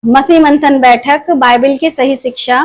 मसीह मंथन बैठक बाइबल की सही शिक्षा,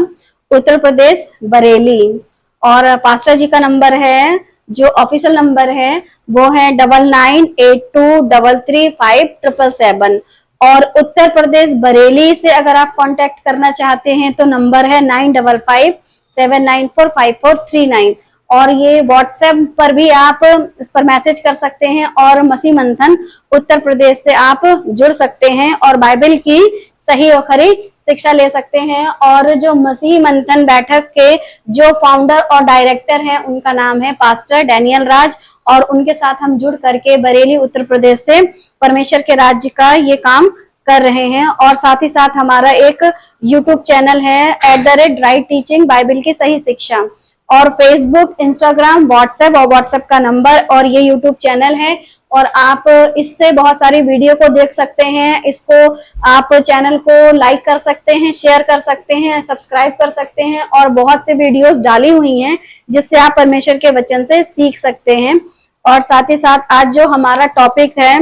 उत्तर प्रदेश बरेली। और पास्टर जी का नंबर है, जो ऑफिशियल नंबर है वो है 9982335777। और उत्तर प्रदेश बरेली से अगर आप कांटेक्ट करना चाहते हैं तो नंबर है 9557945439। और ये व्हाट्सएप पर भी आप इस पर मैसेज कर सकते हैं और मसीह मंथन उत्तर प्रदेश से आप जुड़ सकते हैं और बाइबल की सही और खरी शिक्षा ले सकते हैं। और जो मसीह मंथन बैठक के जो फाउंडर और डायरेक्टर हैं उनका नाम है पास्टर डैनियल राज, और उनके साथ हम जुड़ करके बरेली उत्तर प्रदेश से परमेश्वर के राज्य का ये काम कर रहे हैं। और साथ ही साथ हमारा एक यूट्यूब चैनल है @राइट टीचिंग बाइबल की सही शिक्षा, और फेसबुक, इंस्टाग्राम, व्हाट्सएप और व्हाट्सएप का नंबर और ये यूट्यूब चैनल है। और आप इससे बहुत सारी वीडियो को देख सकते हैं। इसको आप चैनल को लाइक कर सकते हैं, शेयर कर सकते हैं, सब्सक्राइब कर सकते हैं, और बहुत से वीडियोस डाली हुई हैं जिससे आप परमेश्वर के वचन से सीख सकते हैं। और साथ ही साथ आज जो हमारा टॉपिक है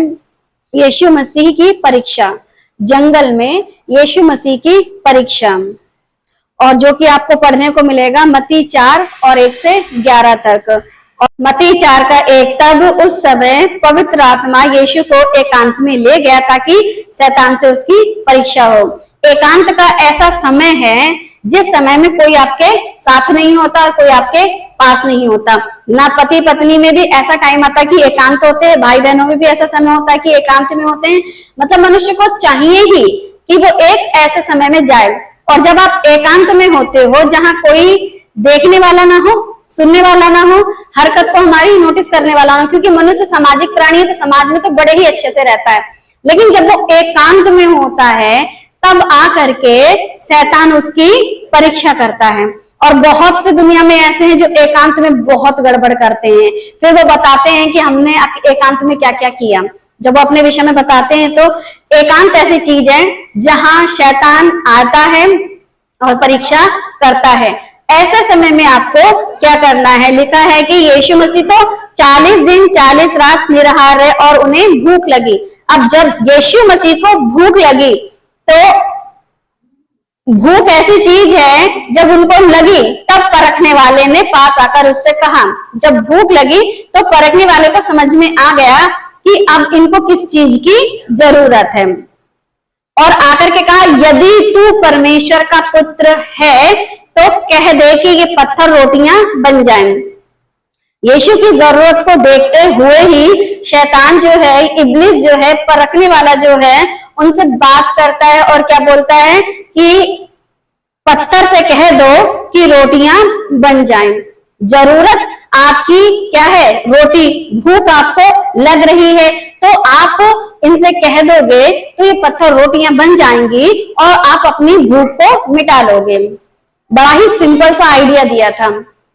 यीशु मसीह की परीक्षा, जंगल में यीशु मसीह की परीक्षा, और जो कि आपको पढ़ने को मिलेगा मत्ती 4:1 से 11 तक। और मत्ती 4:1, तब उस समय पवित्र आत्मा यीशु को एकांत में ले गया ताकि शैतान से उसकी परीक्षा हो। एकांत का ऐसा समय है जिस समय में कोई आपके साथ नहीं होता, कोई आपके पास नहीं होता। ना पति पत्नी में भी ऐसा टाइम आता है कि एकांत होते हैं, भाई बहनों में भी ऐसा समय होता है कि एकांत में होते हैं। मतलब मनुष्य को चाहिए ही कि वो एक ऐसे समय में जाए। और जब आप एकांत में होते हो जहां कोई देखने वाला ना हो, सुनने वाला ना हो, हरकत को हमारी नोटिस करने वाला ना हो, क्योंकि मनुष्य सामाजिक प्राणी है तो समाज में तो बड़े ही अच्छे से रहता है। लेकिन जब वो एकांत में होता है तब आकर के शैतान उसकी परीक्षा करता है। और बहुत से दुनिया में ऐसे हैं जो एकांत में बहुत गड़बड़ करते हैं, फिर वो बताते हैं कि हमने एकांत में क्या क्या किया। जब वो अपने विषय में बताते हैं तो एकांत ऐसी चीज है जहां शैतान आता है और परीक्षा करता है। ऐसे समय में आपको क्या करना है? लिखा है कि यीशु मसीह तो 40 दिन 40 रात निराहार रहे और उन्हें भूख लगी। अब जब यीशु मसीह को भूख लगी तो भूख ऐसी चीज है जब उनको लगी तब परखने वाले ने पास आकर उससे कहा। जब भूख लगी तो परखने वाले को समझ में आ गया कि अब इनको किस चीज की जरूरत है, और आकर के कहा, यदि तू परमेश्वर का पुत्र है तो कह दे कि ये पत्थर रोटियां बन जाएं। यीशु की जरूरत को देखते हुए ही शैतान जो है, इब्लिस जो है, परखने वाला जो है, उनसे बात करता है और क्या बोलता है कि पत्थर से कह दो कि रोटियां बन जाएं। जरूरत आपकी क्या है? रोटी। भूख आपको लग रही है तो आप इनसे कह दोगे तो ये पत्थर रोटियां बन जाएंगी और आप अपनी भूख को मिटा लोगे। बड़ा ही सिंपल सा आइडिया दिया था।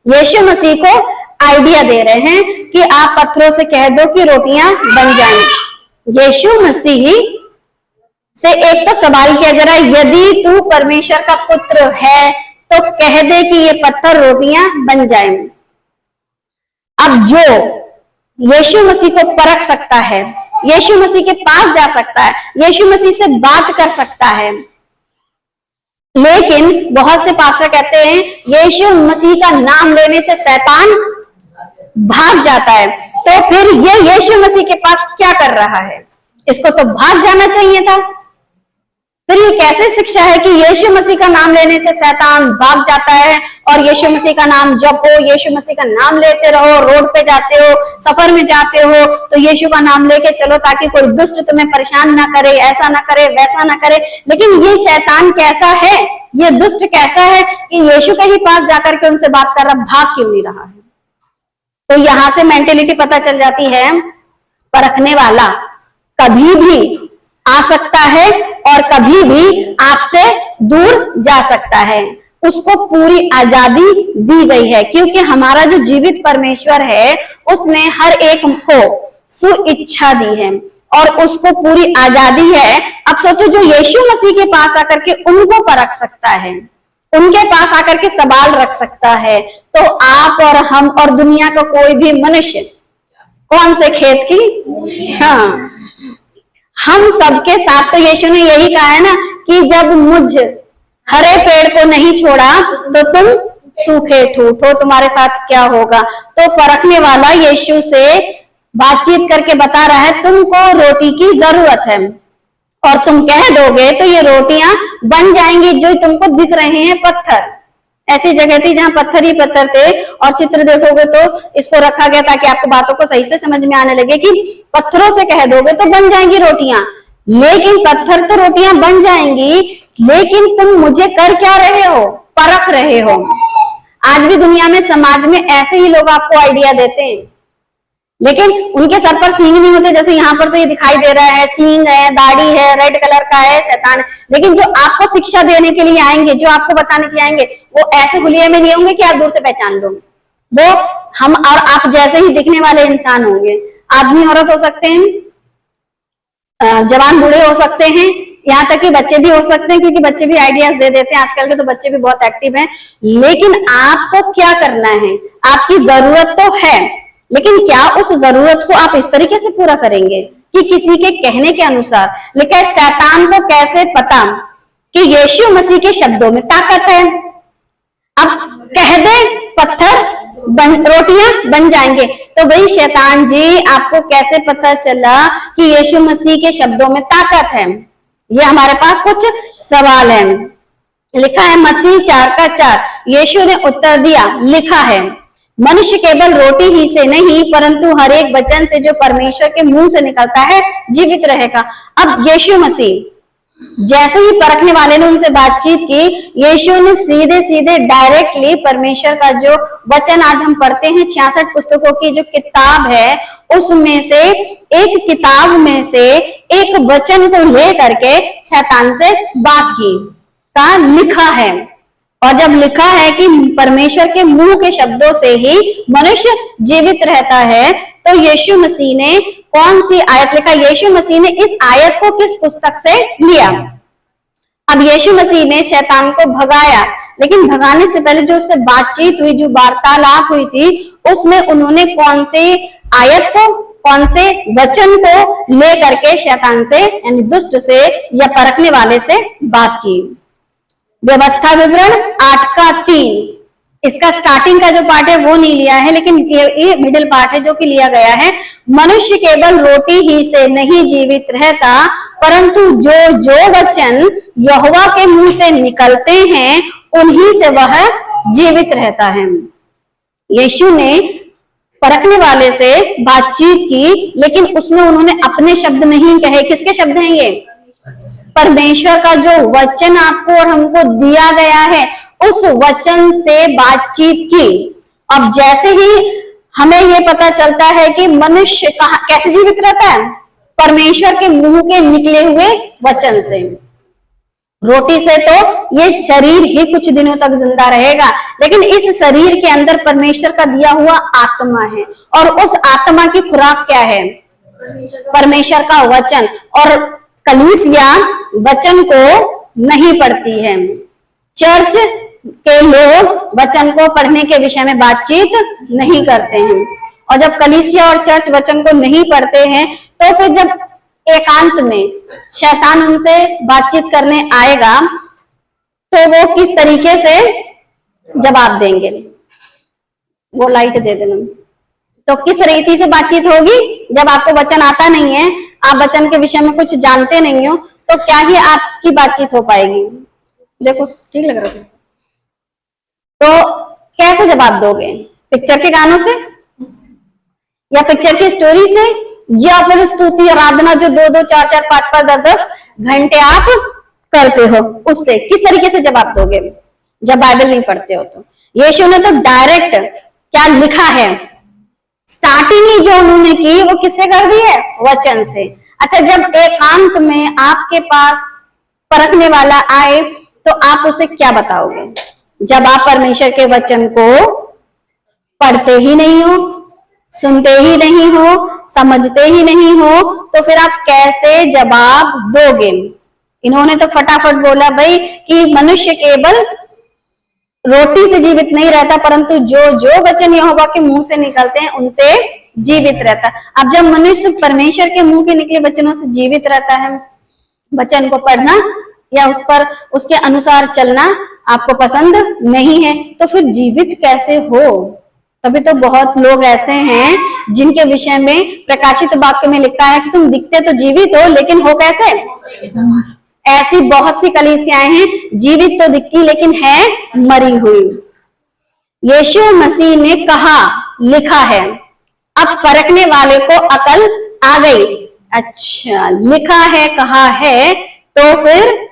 यीशु मसीह को आइडिया दे रहे हैं कि आप पत्थरों से कह दो कि रोटियां बन जाएं। यीशु मसीह से एक तो सवाल किया जा रहा है, यदि तू परमेश्वर का पुत्र है तो कह दे कि ये पत्थर रोटियां बन जाएं। अब जो यीशु मसीह को परख सकता है, यीशु मसीह के पास जा सकता है, यीशु मसीह से बात कर सकता है, लेकिन बहुत से पास्टर कहते हैं यीशु मसीह का नाम लेने से शैतान भाग जाता है। तो फिर ये यीशु मसीह के पास क्या कर रहा है? इसको तो भाग जाना चाहिए था। फिर ये कैसे शिक्षा है कि यीशु मसीह का नाम लेने से शैतान भाग जाता है और यीशु मसीह का नाम जपो, यीशु मसीह का नाम लेते रहो, रोड पे जाते हो, सफर में जाते हो तो यीशु का नाम लेके चलो ताकि कोई दुष्ट तुम्हें परेशान ना करे, ऐसा ना करे, वैसा ना करे। लेकिन ये शैतान कैसा है, ये दुष्ट कैसा है कि यीशु के ही पास जाकर के उनसे बात कर रहा, भाग क्यों नहीं रहा है? तो यहां से मेंटेलिटी पता चल जाती है, परखने वाला कभी भी आ सकता है और कभी भी आपसे दूर जा सकता है। उसको पूरी आजादी दी गई है क्योंकि हमारा जो जीवित परमेश्वर है उसने हर एक को सुइच्छा दी है और उसको पूरी आजादी है। अब सोचो, जो यीशु मसीह के पास आकर के उनको परख सकता है, उनके पास आकर के सवाल रख सकता है, तो आप और हम और दुनिया का कोई भी मनुष्य कौन से खेत की? हाँ, हम सबके साथ तो यीशु ने यही कहा है ना कि जब मुझ हरे पेड़ को नहीं छोड़ा तो तुम सूखे ठूठो, तुम्हारे साथ क्या होगा। तो परखने वाला यीशु से बातचीत करके बता रहा है तुमको रोटी की जरूरत है और तुम कह दोगे तो ये रोटियां बन जाएंगी जो तुमको दिख रहे हैं पत्थर। ऐसी जगह थी जहां पत्थर ही पत्थर थे और चित्र देखोगे तो इसको रखा गया ताकि आपको बातों को सही से समझ में आने लगे कि पत्थरों से कह दोगे तो बन जाएंगी रोटियां, लेकिन पत्थर तो रोटियां बन जाएंगी, लेकिन तुम मुझे कर क्या रहे हो, परख रहे हो। आज भी दुनिया में समाज में ऐसे ही लोग आपको आइडिया देते हैं, लेकिन उनके सर पर सींग नहीं होते। जैसे यहाँ पर तो ये दिखाई दे रहा है सींग है, दाढ़ी है, रेड कलर का है, शैतान है। लेकिन जो आपको शिक्षा देने के लिए आएंगे, जो आपको बताने के लिए आएंगे, वो ऐसे हुलिये में नहीं होंगे कि आप दूर से पहचान लो। वो हम और आप जैसे ही दिखने वाले इंसान होंगे। आदमी औरत हो सकते हैं, जवान बूढ़े हो सकते हैं, यहाँ तक कि बच्चे भी हो सकते हैं, क्योंकि बच्चे भी आइडियाज दे देते हैं। आजकल के तो बच्चे भी बहुत एक्टिव हैं। लेकिन आपको क्या करना है, आपकी जरूरत तो है, लेकिन क्या उस जरूरत को आप इस तरीके से पूरा करेंगे कि किसी के कहने के अनुसार। लिखा है शैतान को कैसे पता कि यीशु मसीह के शब्दों में ताकत है। अब कह दे पत्थर रोटियां बन जाएंगे, तो भाई शैतान जी आपको कैसे पता चला कि यीशु मसीह के शब्दों में ताकत है। ये हमारे पास कुछ सवाल है। लिखा है मत्ती 4:4, यीशु ने उत्तर दिया, लिखा है मनुष्य केवल रोटी ही से नहीं परंतु हर एक वचन से जो परमेश्वर के मुंह से निकलता है जीवित रहेगा। अब यीशु मसीह जैसे ही परखने वाले ने उनसे बातचीत की, यीशु ने सीधे सीधे डायरेक्टली परमेश्वर का जो वचन आज हम पढ़ते हैं 66 पुस्तकों की जो किताब है, उसमें से एक किताब में से एक वचन को ले करके शैतान से बात की। का लिखा है, और जब लिखा है कि परमेश्वर के मुंह के शब्दों से ही मनुष्य जीवित रहता है, तो यीशु मसीह ने कौन सी आयत लिखा? यीशु मसीह ने इस आयत को किस पुस्तक से लिया? अब यीशु मसीह ने शैतान को भगाया, लेकिन भगाने से पहले जो उससे बातचीत हुई, जो वार्तालाप हुई थी, उसमें उन्होंने कौन सी आयत को, कौन से वचन को ले करके शैतान से यानी दुष्ट से या परखने वाले से बात की? व्यवस्था विवरण 8:3। इसका स्टार्टिंग का जो पार्ट है वो नहीं लिया है, लेकिन ये मिडिल पार्ट है जो कि लिया गया है। मनुष्य केवल रोटी ही से नहीं जीवित रहता परंतु जो जो वचन यहोवा के मुंह से निकलते हैं उन्हीं से वह जीवित रहता है। यीशु ने परखने वाले से बातचीत की, लेकिन उसमें उन्होंने अपने शब्द नहीं कहे। किसके शब्द हैं ये? परमेश्वर का जो वचन आपको और हमको दिया गया है, उस वचन से बातचीत की। अब जैसे ही हमें ये पता चलता है कि मनुष्य कैसे जीवित रहता है, परमेश्वर के मुंह के निकले हुए वचन से। रोटी से तो ये शरीर ही कुछ दिनों तक जिंदा रहेगा, लेकिन इस शरीर के अंदर परमेश्वर का दिया हुआ आत्मा है, और उस आत्मा की खुराक क्या है? परमेश्वर का वचन। और कलीसिया वचन को नहीं पढ़ती है। चर्च के लोग वचन को पढ़ने के विषय में बातचीत नहीं करते हैं। और जब कलीसिया और चर्च वचन को नहीं पढ़ते हैं, तो फिर जब एकांत में शैतान उनसे बातचीत करने आएगा, तो वो किस तरीके से जवाब देंगे? वो लाइट दे देना। तो किस रीति से बातचीत होगी? जब आपको वचन आता नहीं है, आप वचन के विषय में कुछ जानते नहीं हो, तो क्या ही आपकी बातचीत हो पाएगी? देखो ठीक लग रहा है। तो कैसे जवाब दोगे? पिक्चर के गानों से, या पिक्चर की स्टोरी से, या फिर स्तुति आराधना जो 2-2, 4-4, 5-5, 10-10 घंटे आप करते हो, उससे किस तरीके से जवाब दोगे जब बाइबल नहीं पढ़ते हो? तो यीशु ने तो डायरेक्ट क्या लिखा है, स्टार्टिंग ही जो उन्होंने की वो किससे कर दी है? वचन से। अच्छा, जब एकांत में आपके पास परखने वाला आए, तो आप उसे क्या बताओगे? जब आप परमेश्वर के वचन को पढ़ते ही नहीं हो, सुनते ही नहीं हो, समझते ही नहीं हो, तो फिर आप कैसे जवाब दोगे? इन्होंने तो फटाफट बोला भाई कि मनुष्य केवल रोटी से जीवित नहीं रहता परंतु जो जो वचन यहोवा के मुंह से निकलते हैं उनसे जीवित रहता है। अब जब मनुष्य परमेश्वर के मुंह के निकले वचनों से जीवित रहता है, वचन को पढ़ना या उस पर उसके अनुसार चलना आपको पसंद नहीं है, तो फिर जीवित कैसे हो? तभी तो बहुत लोग ऐसे हैं जिनके विषय में प्रकाशित वाक्य में लिखा है कि तुम दिखते तो जीवित हो लेकिन हो कैसे? ऐसी बहुत सी कलीसियाएं हैं, जीवित तो दिखती लेकिन है मरी हुई। यीशु मसीह ने कहा, लिखा है। अब परखने वाले को अकल आ गई। अच्छा, लिखा है, कहा है, तो फिर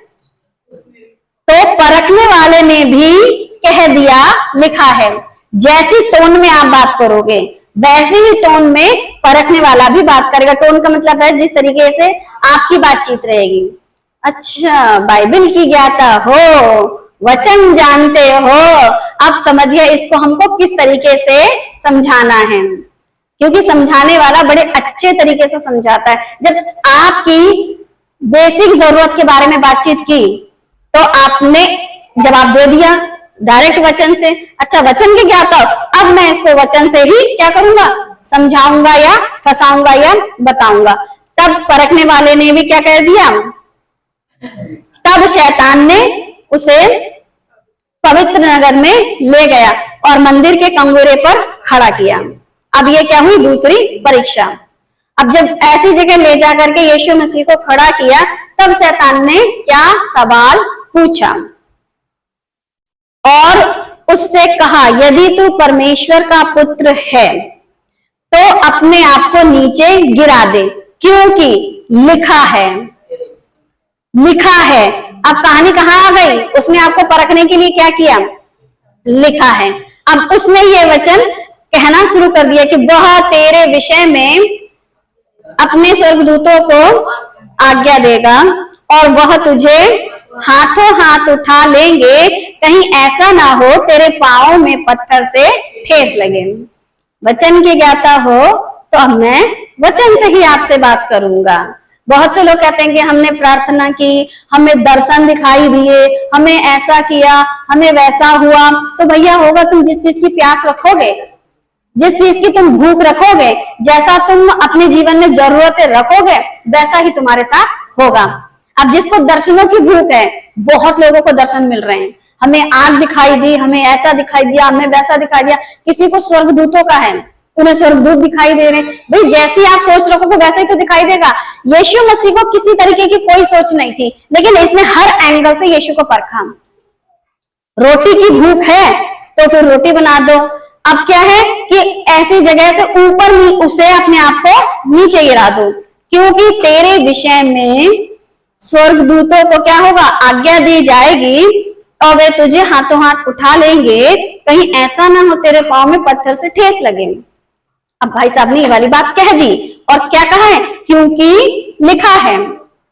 तो परखने वाले ने भी कह दिया, लिखा है। जैसी टोन में आप बात करोगे वैसे ही टोन में परखने वाला भी बात करेगा। टोन का मतलब है जिस तरीके से आपकी बातचीत रहेगी। अच्छा, बाइबल की ज्ञाता हो, वचन जानते हो, अब समझिए इसको हमको किस तरीके से समझाना है, क्योंकि समझाने वाला बड़े अच्छे तरीके से समझाता है। जब आपकी बेसिक जरूरत के बारे में बातचीत की तो आपने जवाब दे दिया डायरेक्ट वचन से। अच्छा, वचन की ज्ञाता हो, अब मैं इसको वचन से ही क्या करूंगा? समझाऊंगा या फंसाऊंगा या बताऊंगा। तब परखने वाले ने भी क्या कह दिया? तब शैतान ने उसे पवित्र नगर में ले गया और मंदिर के कंगोरे पर खड़ा किया। अब ये क्या हुई? दूसरी परीक्षा। अब जब ऐसी जगह ले जाकर के यीशु मसीह को खड़ा किया, तब शैतान ने क्या सवाल पूछा और उससे कहा, यदि तू परमेश्वर का पुत्र है तो अपने आप को नीचे गिरा दे, क्योंकि लिखा है, लिखा है। अब कहानी कहां आ गई? उसने आपको परखने के लिए क्या किया? लिखा है। अब उसने ये वचन कहना शुरू कर दिया कि वह तेरे विषय में अपने स्वर्गदूतों को आज्ञा देगा और वह तुझे हाथों हाथ उठा लेंगे, कहीं ऐसा ना हो तेरे पांव में पत्थर से ठेस लगे। वचन की ज्ञाता हो तो अब मैं वचन से ही आपसे बात करूंगा। बहुत से लोग कहते हैं कि हमने प्रार्थना की, हमें दर्शन दिखाई दिए, हमें ऐसा किया, हमें वैसा हुआ। तो भैया होगा, तुम जिस चीज की प्यास रखोगे, जिस चीज की तुम भूख रखोगे, जैसा तुम अपने जीवन में जरूरतें रखोगे, वैसा ही तुम्हारे साथ होगा। अब जिसको दर्शनों की भूख है, बहुत लोगों को दर्शन मिल रहे हैं, हमें आग दिखाई दी, हमें ऐसा दिखाई दिया, हमें वैसा दिखाई दिया। किसी को स्वर्गदूतों का है, उन्हें स्वर्गदूत दिखाई दे रहे। भाई जैसी आप सोच रखोगे वैसा ही तो दिखाई देगा। यीशु मसीह को किसी तरीके की कोई सोच नहीं थी, लेकिन इसने हर एंगल से यीशु को परखा। रोटी की भूख है तो फिर रोटी बना दो। अब क्या है कि ऐसी जगह से ऊपर उसे अपने आप को नीचे गिरा दो, क्योंकि तेरे विषय में स्वर्गदूतों को क्या होगा? आज्ञा दी जाएगी और वे तुझे हाथों हाथ उठा लेंगे, कहीं ऐसा ना हो तेरे पांव में पत्थर से ठेस लगे। अब भाई साहब ने ये वाली बात कह दी और क्या कहा है? क्योंकि लिखा है।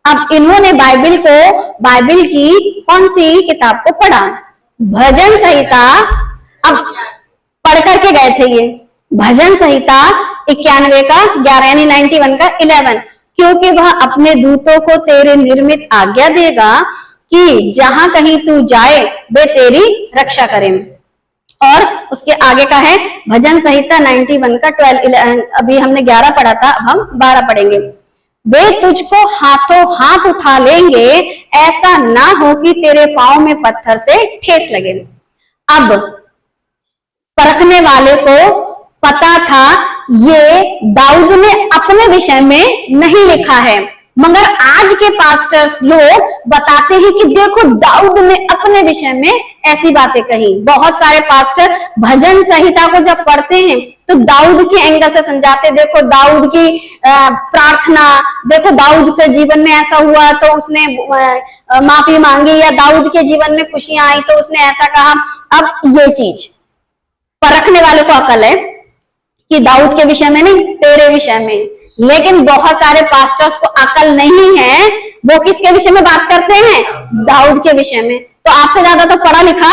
अब इन्होंने बाइबल की कौन सी किताब को पढ़ा? भजन संहिता। अब पढ़ करके गए थे ये भजन संहिता 91 का 11 यानी 91 का 11, क्योंकि वह अपने दूतों को तेरे निर्मित आज्ञा देगा कि जहां कहीं तू जाए वे तेरी रक्षा करें। और उसके आगे का है भजन संहिता 91 का 12, अभी हमने 11 पढ़ा था, अब हम 12 पढ़ेंगे। वे तुझको हाथों हाथ उठा लेंगे, ऐसा ना हो कि तेरे पांव में पत्थर से ठेस लगे। अब परखने वाले को पता था ये दाऊद ने अपने विषय में नहीं लिखा है, मगर आज के पास्टर्स लोग बताते हैं कि देखो दाऊद ने अपने विषय में ऐसी बातें कही। बहुत सारे पास्टर भजन संहिता को जब पढ़ते हैं तो दाऊद के एंगल से समझाते, देखो दाऊद की प्रार्थना, देखो दाऊद के जीवन में ऐसा हुआ तो उसने माफी मांगी, या दाऊद के जीवन में खुशियां आई तो उसने ऐसा कहा। अब ये चीज परखने वाले को अकल है कि दाऊद के विषय में नहीं, तेरे विषय में। लेकिन बहुत सारे पास्टर्स को अकल नहीं है, वो किसके विषय में बात करते हैं? दाऊद के विषय में। तो आपसे ज्यादा तो पढ़ा लिखा,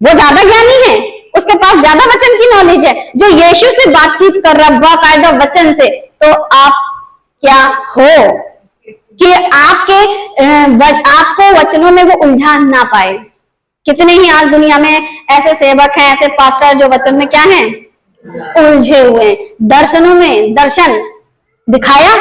वो ज्यादा ज्ञानी है, उसके पास ज्यादा वचन की नॉलेज है, जो यीशु से बातचीत कर रहा बाकायदा वचन से। तो आप क्या हो कि आपको वचनों में वो उलझा ना पाए। कितने ही आज दुनिया में ऐसे सेवक हैं, ऐसे पास्टर जो वचन में क्या हैं? उलझे हुए। दर्शनों में दर्शन दिखाया,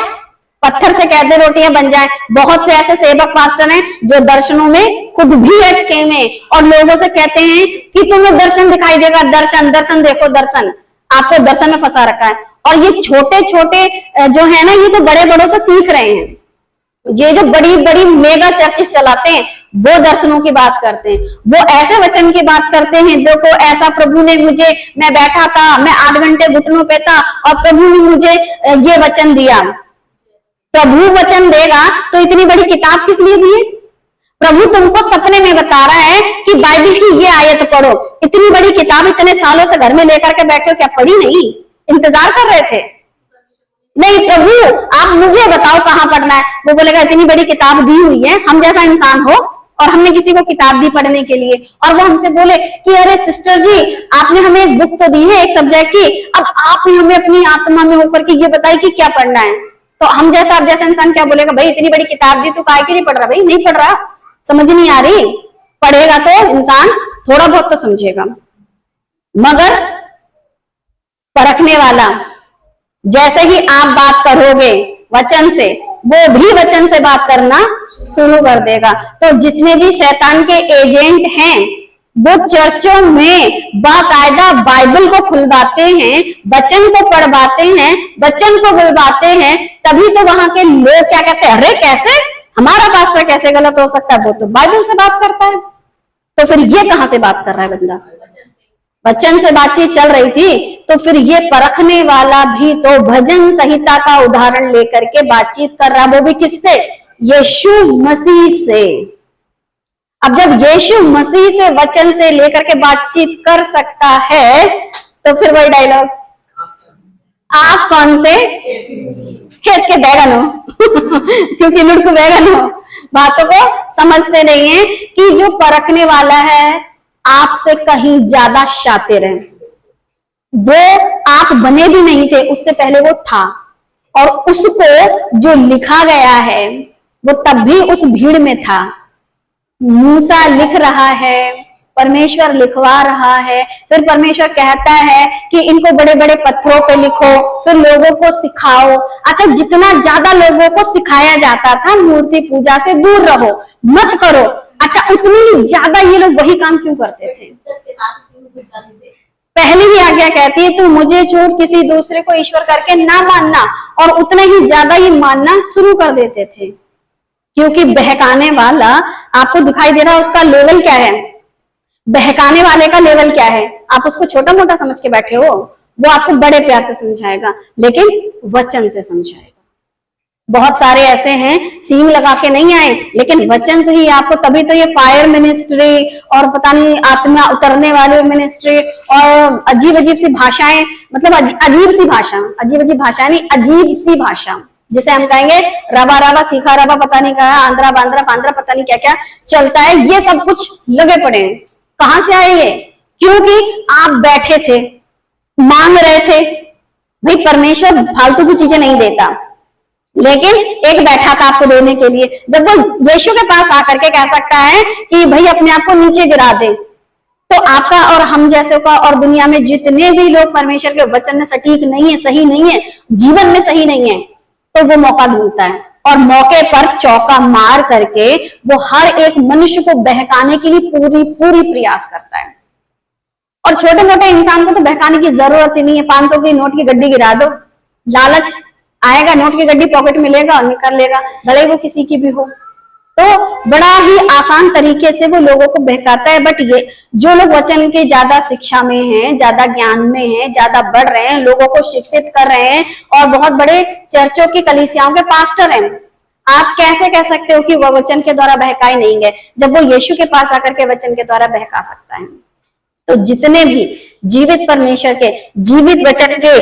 पत्थर से कैसे रोटियां बन जाए। बहुत से ऐसे सेवक पास्टर हैं जो दर्शनों में खुद भी अटके हैं और लोगों से कहते हैं कि तुम्हें दर्शन दिखाई देगा, दर्शन दर्शन देखो दर्शन, आपको दर्शन में फंसा रखा है। और ये छोटे छोटे जो है ना, ये तो बड़े बड़ों से सीख रहे हैं। ये जो बड़ी बड़ी मेगा चर्चेस चलाते हैं वो दर्शनों की बात करते हैं, वो ऐसे वचन की बात करते हैं, देखो ऐसा प्रभु ने मुझे, मैं बैठा था, मैं 8 घंटे घुटनों पे था और प्रभु ने मुझे ये वचन दिया। प्रभु वचन देगा तो इतनी बड़ी किताब किस लिए दी है? प्रभु तुमको सपने में बता रहा है कि बाइबल की ये आयत पढ़ो। इतनी बड़ी किताब इतने सालों से घर में लेकर के बैठे हो, क्या पढ़ी नहीं? इंतजार कर रहे थे? नहीं, प्रभु आप मुझे बताओ कहाँ पढ़ना है। वो बोलेगा इतनी बड़ी किताब दी हुई है, हम जैसा इंसान हो और हमने किसी को किताब दी पढ़ने के लिए, और वो हमसे बोले कि अरे सिस्टर जी आपने हमें एक बुक तो दी है एक सब्जेक्ट की, अब आप हमें अपनी आत्मा में होकर के ये बताइए कि क्या पढ़ना है। तो हम जैसा, आप जैसा इंसान क्या बोलेगा, भाई इतनी बड़ी किताब दी तो काहे के लिए पढ़ रहा? भाई नहीं पढ़ रहा, समझ नहीं आ रही। पढ़ेगा तो इंसान थोड़ा बहुत तो समझेगा। मगर परखने वाला जैसे ही आप बात करोगे वचन से, वो भी वचन से बात करना शुरू कर देगा। तो जितने भी शैतान के एजेंट हैं वो चर्चों में बाकायदा बाइबल को खुलवाते हैं, वचन को पढ़वाते हैं, वचन को बुलवाते हैं, तभी तो वहां के लोग क्या कहते हैं, अरे कैसे हमारा पास्टर कैसे गलत हो सकता है, वो तो बाइबल से बात करता है। तो फिर ये कहां से बात कर रहा है बंदा? वचन से बातचीत चल रही थी, तो फिर ये परखने वाला भी तो भजन संहिता का उदाहरण लेकर के बातचीत कर रहा, वो भी किससे? यीशु मसीह से। अब जब यीशु मसीह से वचन से लेकर के बातचीत कर सकता है, तो फिर वही डायलॉग, आप कौन से खेत के बैगन हो क्योंकि लुढ़क बैगन हो। बातों को समझते नहीं है कि जो परखने वाला है आपसे कहीं ज्यादा शातिर है। वो आप बने भी नहीं थे, उससे पहले वो था, और उसको जो लिखा गया है वो तब भी उस भीड़ में था। मूसा लिख रहा है, परमेश्वर लिखवा रहा है, फिर परमेश्वर कहता है कि इनको बड़े बड़े पत्थरों पे लिखो, फिर लोगों को सिखाओ। अच्छा, जितना ज्यादा लोगों को सिखाया जाता था मूर्ति पूजा से दूर रहो, मत करो, अच्छा उतनी ही ज्यादा ये लोग वही काम क्यों करते थे? पहली ही आज्ञा कहती है तू मुझे छोड़ किसी दूसरे को ईश्वर करके ना मानना, और उतना ही ज्यादा ये मानना शुरू कर देते थे। क्योंकि बहकाने वाला आपको दिखाई दे रहा है, उसका लेवल क्या है, बहकाने वाले का लेवल क्या है। आप उसको छोटा मोटा समझ के बैठे हो, वो आपको बड़े प्यार से समझाएगा, लेकिन वचन से समझाएगा। बहुत सारे ऐसे हैं सींग लगा के नहीं आए, लेकिन वचन से ही आपको, तभी तो ये फायर मिनिस्ट्री और पता नहीं आत्मा उतरने वाली मिनिस्ट्री और अजीब अजीब सी भाषाएं, मतलब अजीब सी भाषा, अजीब अजीब भाषा नहीं, अजीब सी भाषा, जिसे हम कहेंगे रवा रवा सीखा रवा, पता नहीं कहा आंध्रा बांद्रा पांद्रा, पता नहीं क्या क्या चलता है, ये सब कुछ लगे पड़े हैं। कहां से आए ये? क्योंकि आप बैठे थे, मांग रहे थे। भाई परमेश्वर फालतू की चीजें नहीं देता, लेकिन एक बैठा था आपको देने के लिए। जब वो यीशु के पास आकर के कह सकता है कि भाई अपने आप को नीचे गिरा दे, तो आपका और हम जैसे का और दुनिया में जितने भी लोग परमेश्वर के वचन में सटीक नहीं है, सही नहीं है, जीवन में सही नहीं है, तो वो मौका ढूंढता है और मौके पर चौका मार करके वो हर एक मनुष्य को बहकाने के लिए पूरी पूरी प्रयास करता है। और छोटे मोटे इंसान को तो बहकाने की जरूरत ही नहीं है। 500 की नोट की गड्डी गिरा दो, लालच आएगा, नोट की गड्डी पॉकेट में लेगा और निकाल लेगा, भले वो किसी की भी हो। तो बड़ा ही आसान तरीके से वो लोगों को बहकाता है। बट ये जो लोग वचन के ज्यादा शिक्षा में हैं, ज्यादा ज्ञान में हैं, ज्यादा बढ़ रहे हैं, लोगों को शिक्षित कर रहे हैं और बहुत बड़े चर्चों की कलीसियाओं के पास्टर हैं, आप कैसे कह सकते हो कि वह वचन के द्वारा बहकाए नहीं गए, जब वो यीशु के पास आकर के वचन के द्वारा बहका सकता है। तो जितने भी जीवित परमेश्वर के जीवित वचन के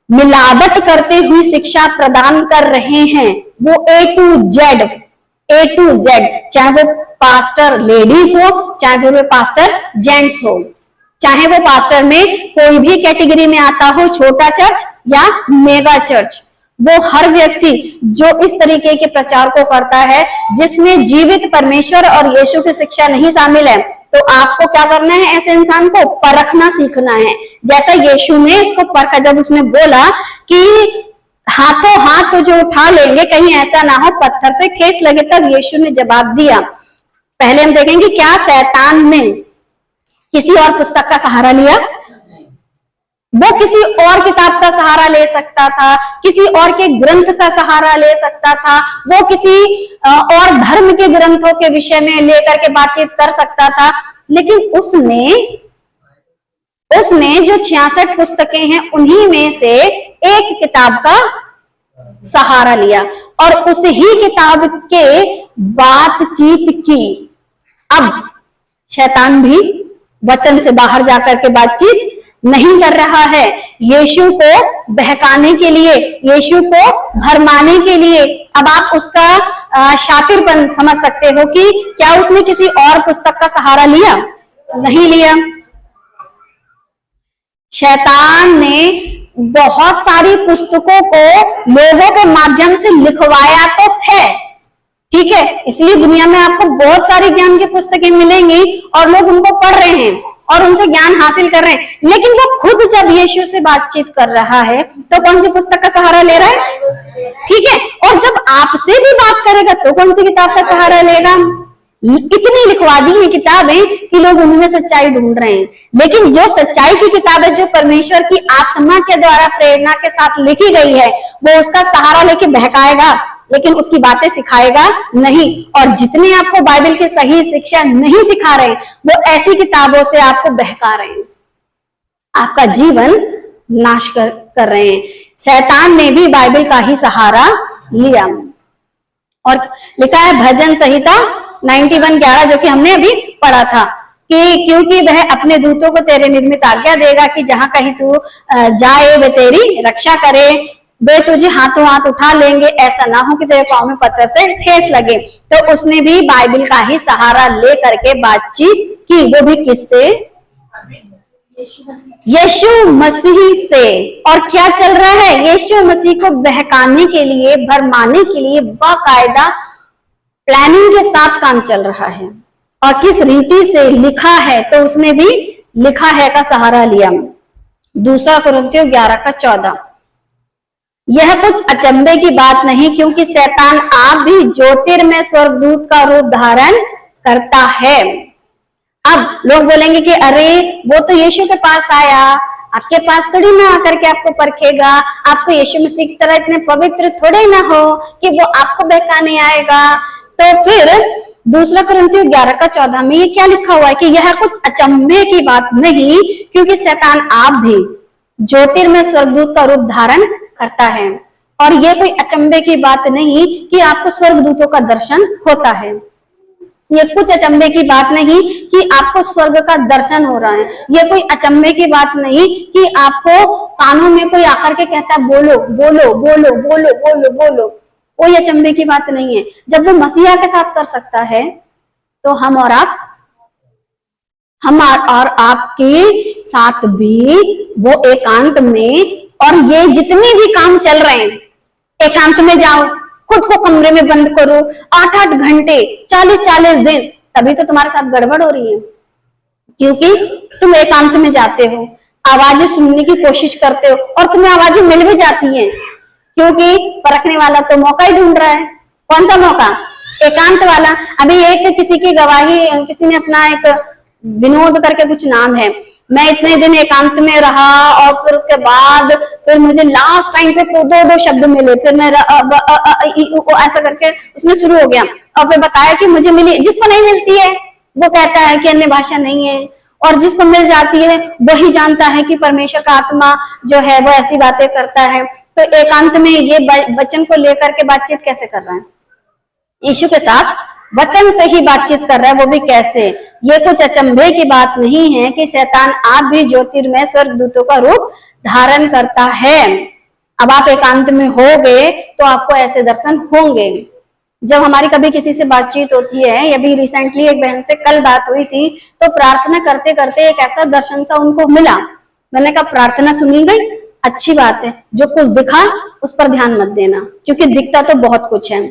मिलावट करते हुए शिक्षा प्रदान कर रहे हैं, वो A to Z, चाहे वो पास्टर लेडीज हो, चाहे वो पास्टर जेंट्स हो, चाहे वो पास्टर में कोई भी कैटेगरी में आता हो, छोटा चर्च या मेगा चर्च, वो हर व्यक्ति जो इस तरीके के प्रचार को करता है जिसमें जीवित परमेश्वर और यीशु की शिक्षा नहीं शामिल है, तो आपको क्या करना है? ऐसे इंसान को परखना सीखना है। जैसा यीशु ने इसको परखा, जब उसने बोला कि हाथों हाथ तो जो उठा लेंगे, कहीं ऐसा ना हो पत्थर से ठेस लगे। तब यीशु ने जवाब दिया। पहले हम देखेंगे क्या शैतान ने किसी और पुस्तक का सहारा लिया? वो किसी और किताब का सहारा ले सकता था, किसी और के ग्रंथ का सहारा ले सकता था, वो किसी और धर्म के ग्रंथों के विषय में लेकर के बातचीत कर सकता था, लेकिन उसने जो 66 पुस्तकें हैं उन्हीं में से एक किताब का सहारा लिया और उस ही किताब के बातचीत की। अब शैतान भी वचन से बाहर जाकर के बातचीत नहीं कर रहा है। यीशु को बहकाने के लिए, यीशु को भरमाने के लिए। अब आप उसका शातिरपन समझ सकते हो कि क्या उसने किसी और पुस्तक का सहारा लिया? नहीं लिया। शैतान ने बहुत सारी पुस्तकों को लोगों के माध्यम से लिखवाया तो है, ठीक है, इसलिए दुनिया में आपको बहुत सारी ज्ञान की पुस्तकें मिलेंगी और लोग उनको पढ़ रहे हैं और उनसे ज्ञान हासिल कर रहे हैं, लेकिन वो खुद जब यीशु से बातचीत कर रहा है तो कौन सी पुस्तक का सहारा ले रहा है? ठीक है, और जब आपसे भी बात करेगा तो कौन सी किताब का सहारा लेगा? इतनी लिखवा दी है किताबें कि लोग उनमें सच्चाई ढूंढ रहे हैं, लेकिन जो सच्चाई की किताब है, जो परमेश्वर की आत्मा के द्वारा प्रेरणा के साथ लिखी गई है, वो उसका सहारा लेके बहकाएगा, लेकिन उसकी बातें सिखाएगा नहीं। और जितने आपको बाइबल की सही शिक्षा नहीं सिखा रहे, वो ऐसी किताबों से आपको बहका रहे हैं, आपका जीवन नाश कर रहे हैं। शैतान ने भी बाइबल का ही सहारा लिया और लिखा है भजन संहिता 91:11, जो कि हमने अभी पढ़ा था कि क्योंकि वह अपने दूतों को तेरे निमित्त आज्ञा देगा कि जहां कहीं तू जाए वे तेरी रक्षा करे, वे तुझे हाथों हाथ उठा लेंगे, ऐसा ना हो कि तेरे पांव में पत्थर से ठेस लगे। तो उसने भी बाइबल का ही सहारा ले करके बातचीत की, वो भी किससे? यीशु मसीह से। और क्या चल रहा है? यीशु मसीह को बहकाने के लिए, भरमाने के लिए बाकायदा प्लानिंग के साथ काम चल रहा है। और किस रीति से लिखा है? तो उसने भी लिखा है का सहारा लिया। 2 कुरिन्थियों 11:14। यह कुछ अचंभे की बात नहीं, क्योंकि शैतान आप भी ज्योतिर्मय स्वर्गदूत का रूप धारण करता है। अब लोग बोलेंगे कि अरे वो तो यीशु के पास आया, आपके पास थोड़ी ना आकर के आपको परखेगा, आपको यीशु मसीह की तरह इतने पवित्र थोड़े ना हो कि वो आपको बहकाने आएगा। तो फिर 2 कुरिन्थियों 11:14 में ये क्या लिखा हुआ है कि यह कुछ अचंभे की बात नहीं, क्योंकि शैतान आप भी ज्योतिर्मय स्वर्गदूत का रूप धारण करता है। और ये कोई अचंभे की बात नहीं कि आपको स्वर्गदूतों का दर्शन होता है। ये कुछ अचंभे की बात नहीं कि आपको स्वर्ग का दर्शन हो रहा है। ये कोई अचंभे की बात नहीं कि आपको कानों में कोई आकर के कहता है बोलो बोलो बोलो बोलो बोलो बोलो। कोई अचंभे की बात नहीं है। जब वो मसीहा के साथ कर सकता है तो हम और आपके साथ भी वो एकांत में, और ये जितने भी काम चल रहे हैं, एकांत में जाओ, खुद को कमरे में बंद करो 8-8 घंटे 40-40 दिन, तभी तो तुम्हारे साथ गड़बड़ हो रही है, क्योंकि तुम एकांत में जाते हो, आवाजें सुनने की कोशिश करते हो और तुम्हें आवाजें मिल भी जाती हैं, क्योंकि परखने वाला तो मौका ही ढूंढ रहा है। कौन सा मौका? एकांत वाला। अभी एक किसी की गवाही, किसी ने अपना एक विनोद करके कुछ नाम है, मैं इतने दिन एकांत में रहा और फिर उसके बाद फिर मुझे लास्ट टाइम पे 2 शब्द मिले, फिर मैं ऐसा करके उसने शुरू हो गया और फिर बताया कि मुझे मिली। जिसको नहीं मिलती है वो कहता है कि अन्य भाषा नहीं है, और जिसको मिल जाती है वही जानता है कि परमेश्वर का आत्मा जो है वो ऐसी बातें करता है। तो एकांत में ये वचन को लेकर के बातचीत कैसे कर रहा है? यीशु के साथ वचन से ही बातचीत कर रहा है, वो भी कैसे? ये कुछ अचंभे की बात नहीं है कि शैतान आप भी ज्योतिर्मय स्वर्गदूतों का रूप धारण करता है। अब आप एकांत में होगे तो आपको ऐसे दर्शन होंगे। जब हमारी कभी किसी से बातचीत होती है, अभी रिसेंटली एक बहन से कल बात हुई थी, तो प्रार्थना करते करते एक ऐसा दर्शन सा उनको मिला। मैंने कहा प्रार्थना सुनी गई, अच्छी बात है, जो कुछ दिखा उस पर ध्यान मत देना, क्योंकि दिखता तो बहुत कुछ है।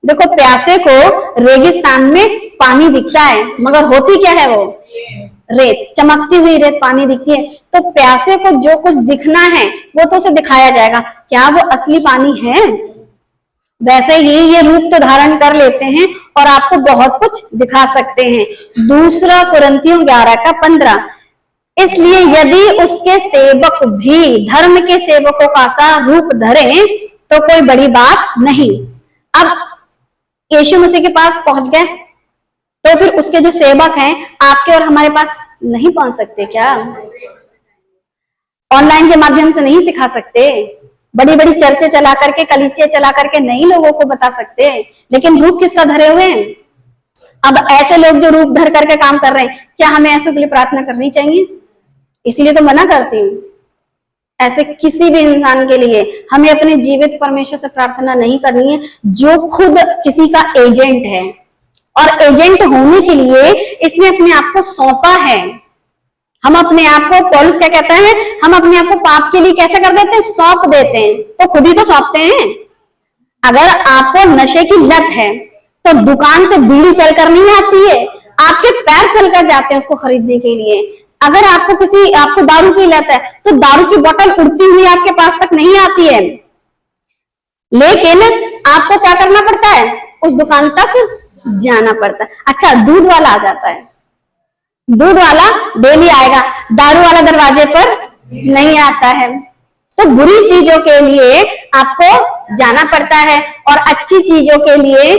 देखो प्यासे को रेगिस्तान में पानी दिखता है, मगर होती क्या है वो? रेत, चमकती हुई रेत पानी दिखती है, तो प्यासे को जो कुछ दिखना है वो तो उसे दिखाया जाएगा, क्या वो असली पानी है? वैसे ही ये रूप तो धारण कर लेते हैं और आपको बहुत कुछ दिखा सकते हैं। दूसरा कुरिन्थियों 11:15, इसलिए यदि उसके सेवक भी धर्म के सेवकों का सा रूप धरे तो कोई बड़ी बात नहीं। अब यीशु मसीह के पास पहुंच गए तो फिर उसके जो सेवक हैं आपके और हमारे पास नहीं पहुंच सकते क्या? ऑनलाइन के माध्यम से नहीं सिखा सकते? बड़ी बड़ी चर्चे चला करके, कलीसिया चला करके नहीं लोगों को बता सकते? लेकिन रूप किसका धरे हुए हैं? अब ऐसे लोग जो रूप धर करके काम कर रहे हैं, क्या हमें ऐसे के लिए प्रार्थना करनी चाहिए? इसीलिए तो मना करती हूँ, ऐसे किसी भी इंसान के लिए हमें अपने जीवित परमेश्वर से प्रार्थना नहीं करनी है, जो खुद किसी का एजेंट है, और एजेंट होने के लिए इसने अपने आप को सौंपा है। हम अपने आप को, पौलुस क्या कहता है, हम अपने आप को पाप के लिए कैसे कर देते हैं? सौंप देते हैं। तो खुद ही तो सौंपते हैं। अगर आपको नशे की लत है तो दुकान से बीड़ी चलकर नहीं आती है, आपके पैर चलकर जाते हैं उसको खरीदने के लिए। अगर आपको दारू की लत है तो दारू की बोतल उड़ती हुई आपके पास तक नहीं आती है, लेकिन आपको क्या करना पड़ता है? उस दुकान तक जाना पड़ता है। अच्छा, दूध वाला आ जाता है, दूध वाला डेली आएगा, दारू वाला दरवाजे पर नहीं आता है। तो बुरी चीजों के लिए आपको जाना पड़ता है और अच्छी चीजों के लिए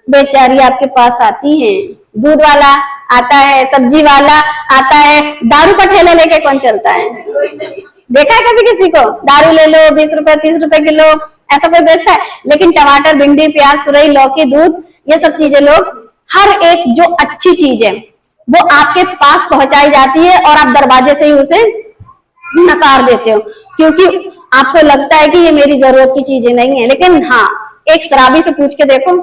बेचारी आपके पास आती है। दूध वाला आता है, सब्जी वाला आता है, दारू का ठेला लेके कौन चलता है? देखा है कभी किसी को? दारू ले लो, 20 रुपए 30 रुपए किलो, ऐसा कोई बेचता है? लेकिन टमाटर, भिंडी, प्याज, तुरई, लौकी, दूध, ये सब चीजें लोग, हर एक जो अच्छी चीज है वो आपके पास पहुंचाई जाती है और आप दरवाजे से ही उसे नकार देते हो, क्योंकि आपको लगता है कि ये मेरी जरूरत की चीजें नहीं है। लेकिन हाँ, एक शराबी से पूछ के देखो,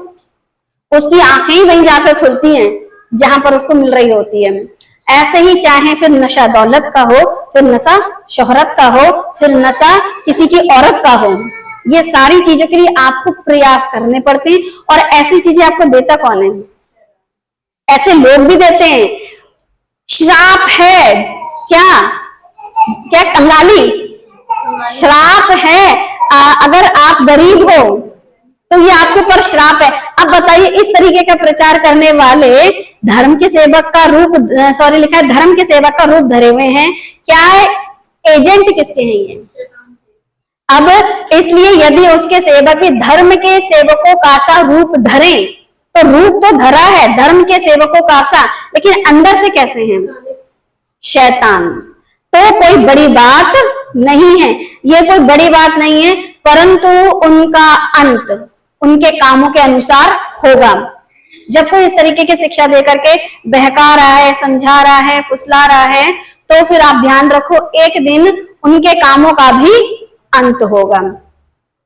उसकी आंखें ही वहीं जाकर खुलती हैं जहां पर उसको मिल रही होती है। ऐसे ही चाहे फिर नशा दौलत का हो, फिर नशा शोहरत का हो, फिर नशा किसी की औरत का हो, ये सारी चीजों के लिए आपको प्रयास करने पड़ते हैं। और ऐसी चीजें आपको देता कौन है? ऐसे लोग भी देते हैं। श्राप है क्या? क्या कंगाली? श्राप है। अगर आप गरीब हो तो ये आपके ऊपर श्राप है। अब बताइए, इस तरीके का प्रचार करने वाले धर्म के सेवक का रूप, लिखा है धर्म के सेवक का रूप धरे हुए हैं, क्या है? एजेंट किसके हैं ये? अब इसलिए यदि उसके सेवक भी धर्म के सेवकों का सा रूप धरे, तो रूप तो धरा है धर्म के सेवकों का सा, लेकिन अंदर से कैसे हैं? शैतान। तो कोई बड़ी बात नहीं है, ये कोई बड़ी बात नहीं है, परंतु उनका अंत उनके कामों के अनुसार होगा। जब कोई इस तरीके की शिक्षा देकर के बहका रहा है, समझा रहा है, फुसला रहा है, तो फिर आप ध्यान रखो, एक दिन उनके कामों का भी अंत होगा,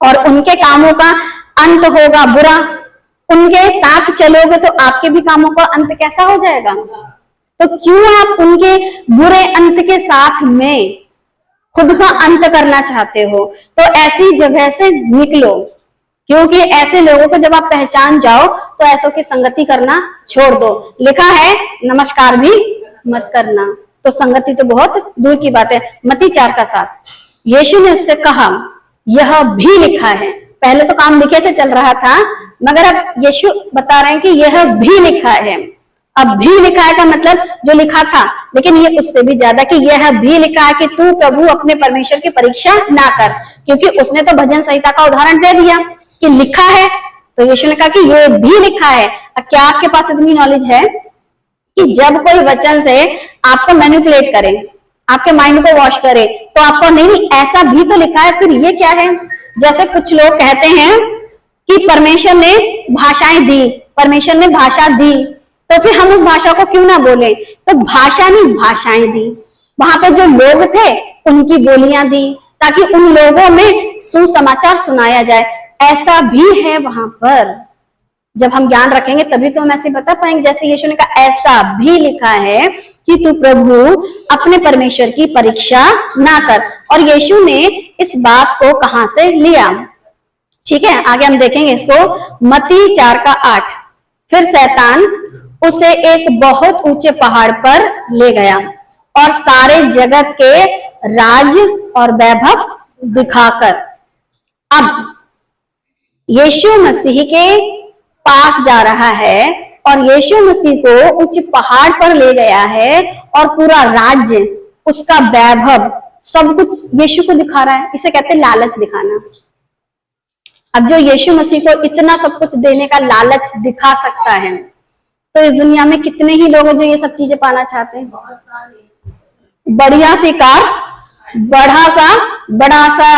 और उनके कामों का अंत होगा बुरा। उनके साथ चलोगे तो आपके भी कामों का अंत कैसा हो जाएगा? तो क्यों आप उनके बुरे अंत के साथ में खुद का अंत करना चाहते हो? तो ऐसी जगह से निकलो, क्योंकि ऐसे लोगों को जब आप पहचान जाओ तो ऐसों की संगति करना छोड़ दो। लिखा है नमस्कार भी मत करना, तो संगति तो बहुत दूर की बात है। मत्ती 4:7 यीशु ने उससे कहा, यह भी लिखा है। पहले तो काम लिखे से चल रहा था, मगर अब यीशु बता रहे हैं कि यह भी लिखा है। अब भी लिखा है का मतलब जो लिखा था, लेकिन ये उससे भी ज्यादा कि यह भी लिखा है कि तू प्रभु अपने परमेश्वर की परीक्षा ना कर, क्योंकि उसने तो भजन संहिता का उदाहरण दे दिया कि लिखा है, तो यीशु ने कहा कि यह भी लिखा है। अब क्या आपके पास इतनी नॉलेज है कि जब कोई वचन से आपको मैनिपुलेट करे, आपके माइंड को वॉश करे, तो आपको नहीं ऐसा भी तो लिखा है, फिर ये क्या है? जैसे कुछ लोग कहते हैं कि परमेश्वर ने भाषाएं दी, परमेश्वर ने भाषा दी, तो फिर हम उस भाषा को क्यों ना बोले? तो भाषा नहीं, भाषाएं दी। वहां पर जो लोग थे उनकी बोलियां दी, ताकि उन लोगों में सुसमाचार सुनाया जाए। ऐसा भी है वहां पर। जब हम ज्ञान रखेंगे तभी तो हम ऐसे बता पाएंगे। जैसे यीशु ने कहा, ऐसा भी लिखा है कि तू प्रभु अपने परमेश्वर की परीक्षा ना कर। और यीशु ने इस बात को कहां से लिया? ठीक है, आगे हम देखेंगे इसको। मत्ती 4:8 फिर शैतान उसे एक बहुत ऊंचे पहाड़ पर ले गया और सारे जगत के राज और वैभव दिखाकर। अब यीशु मसीह के पास जा रहा है और यीशु मसीह को उच्च पहाड़ पर ले गया है और पूरा राज्य, उसका वैभव, सब कुछ यीशु को दिखा रहा है। इसे कहते हैं लालच दिखाना। अब जो यीशु मसीह को इतना सब कुछ देने का लालच दिखा सकता है, तो इस दुनिया में कितने ही लोग हैं जो ये सब चीजें पाना चाहते हैं। बढ़िया सी कार, बड़ा सा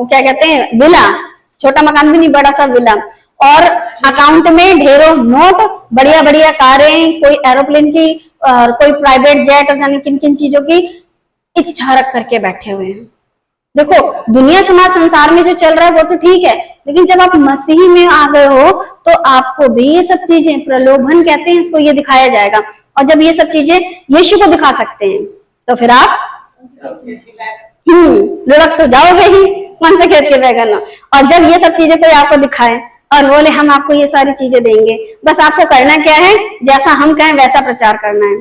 क्या कहते हैं, विला, छोटा मकान भी नहीं, बड़ा सा विला, और अकाउंट में ढेरों नोट, बढ़िया बढ़िया कारें, कोई एरोप्लेन की और कोई प्राइवेट जेट और जाने किन किन चीजों की इच्छा रख करके बैठे हुए हैं। देखो, दुनिया समाज संसार में जो चल रहा है वो तो ठीक है, लेकिन जब आप मसीह में आ गए हो तो आपको भी ये सब चीजें, प्रलोभन कहते हैं इसको, ये दिखाया जाएगा। और जब ये सब चीजें यीशु को दिखा सकते हैं तो फिर आप लुढ़क तो जाओगे ही, कौन से खेत के बैगन। और जब ये सब चीजें कोई आपको दिखाए और बोले हम आपको ये सारी चीजें देंगे, बस आपको करना क्या है, जैसा हम कहें वैसा प्रचार करना है,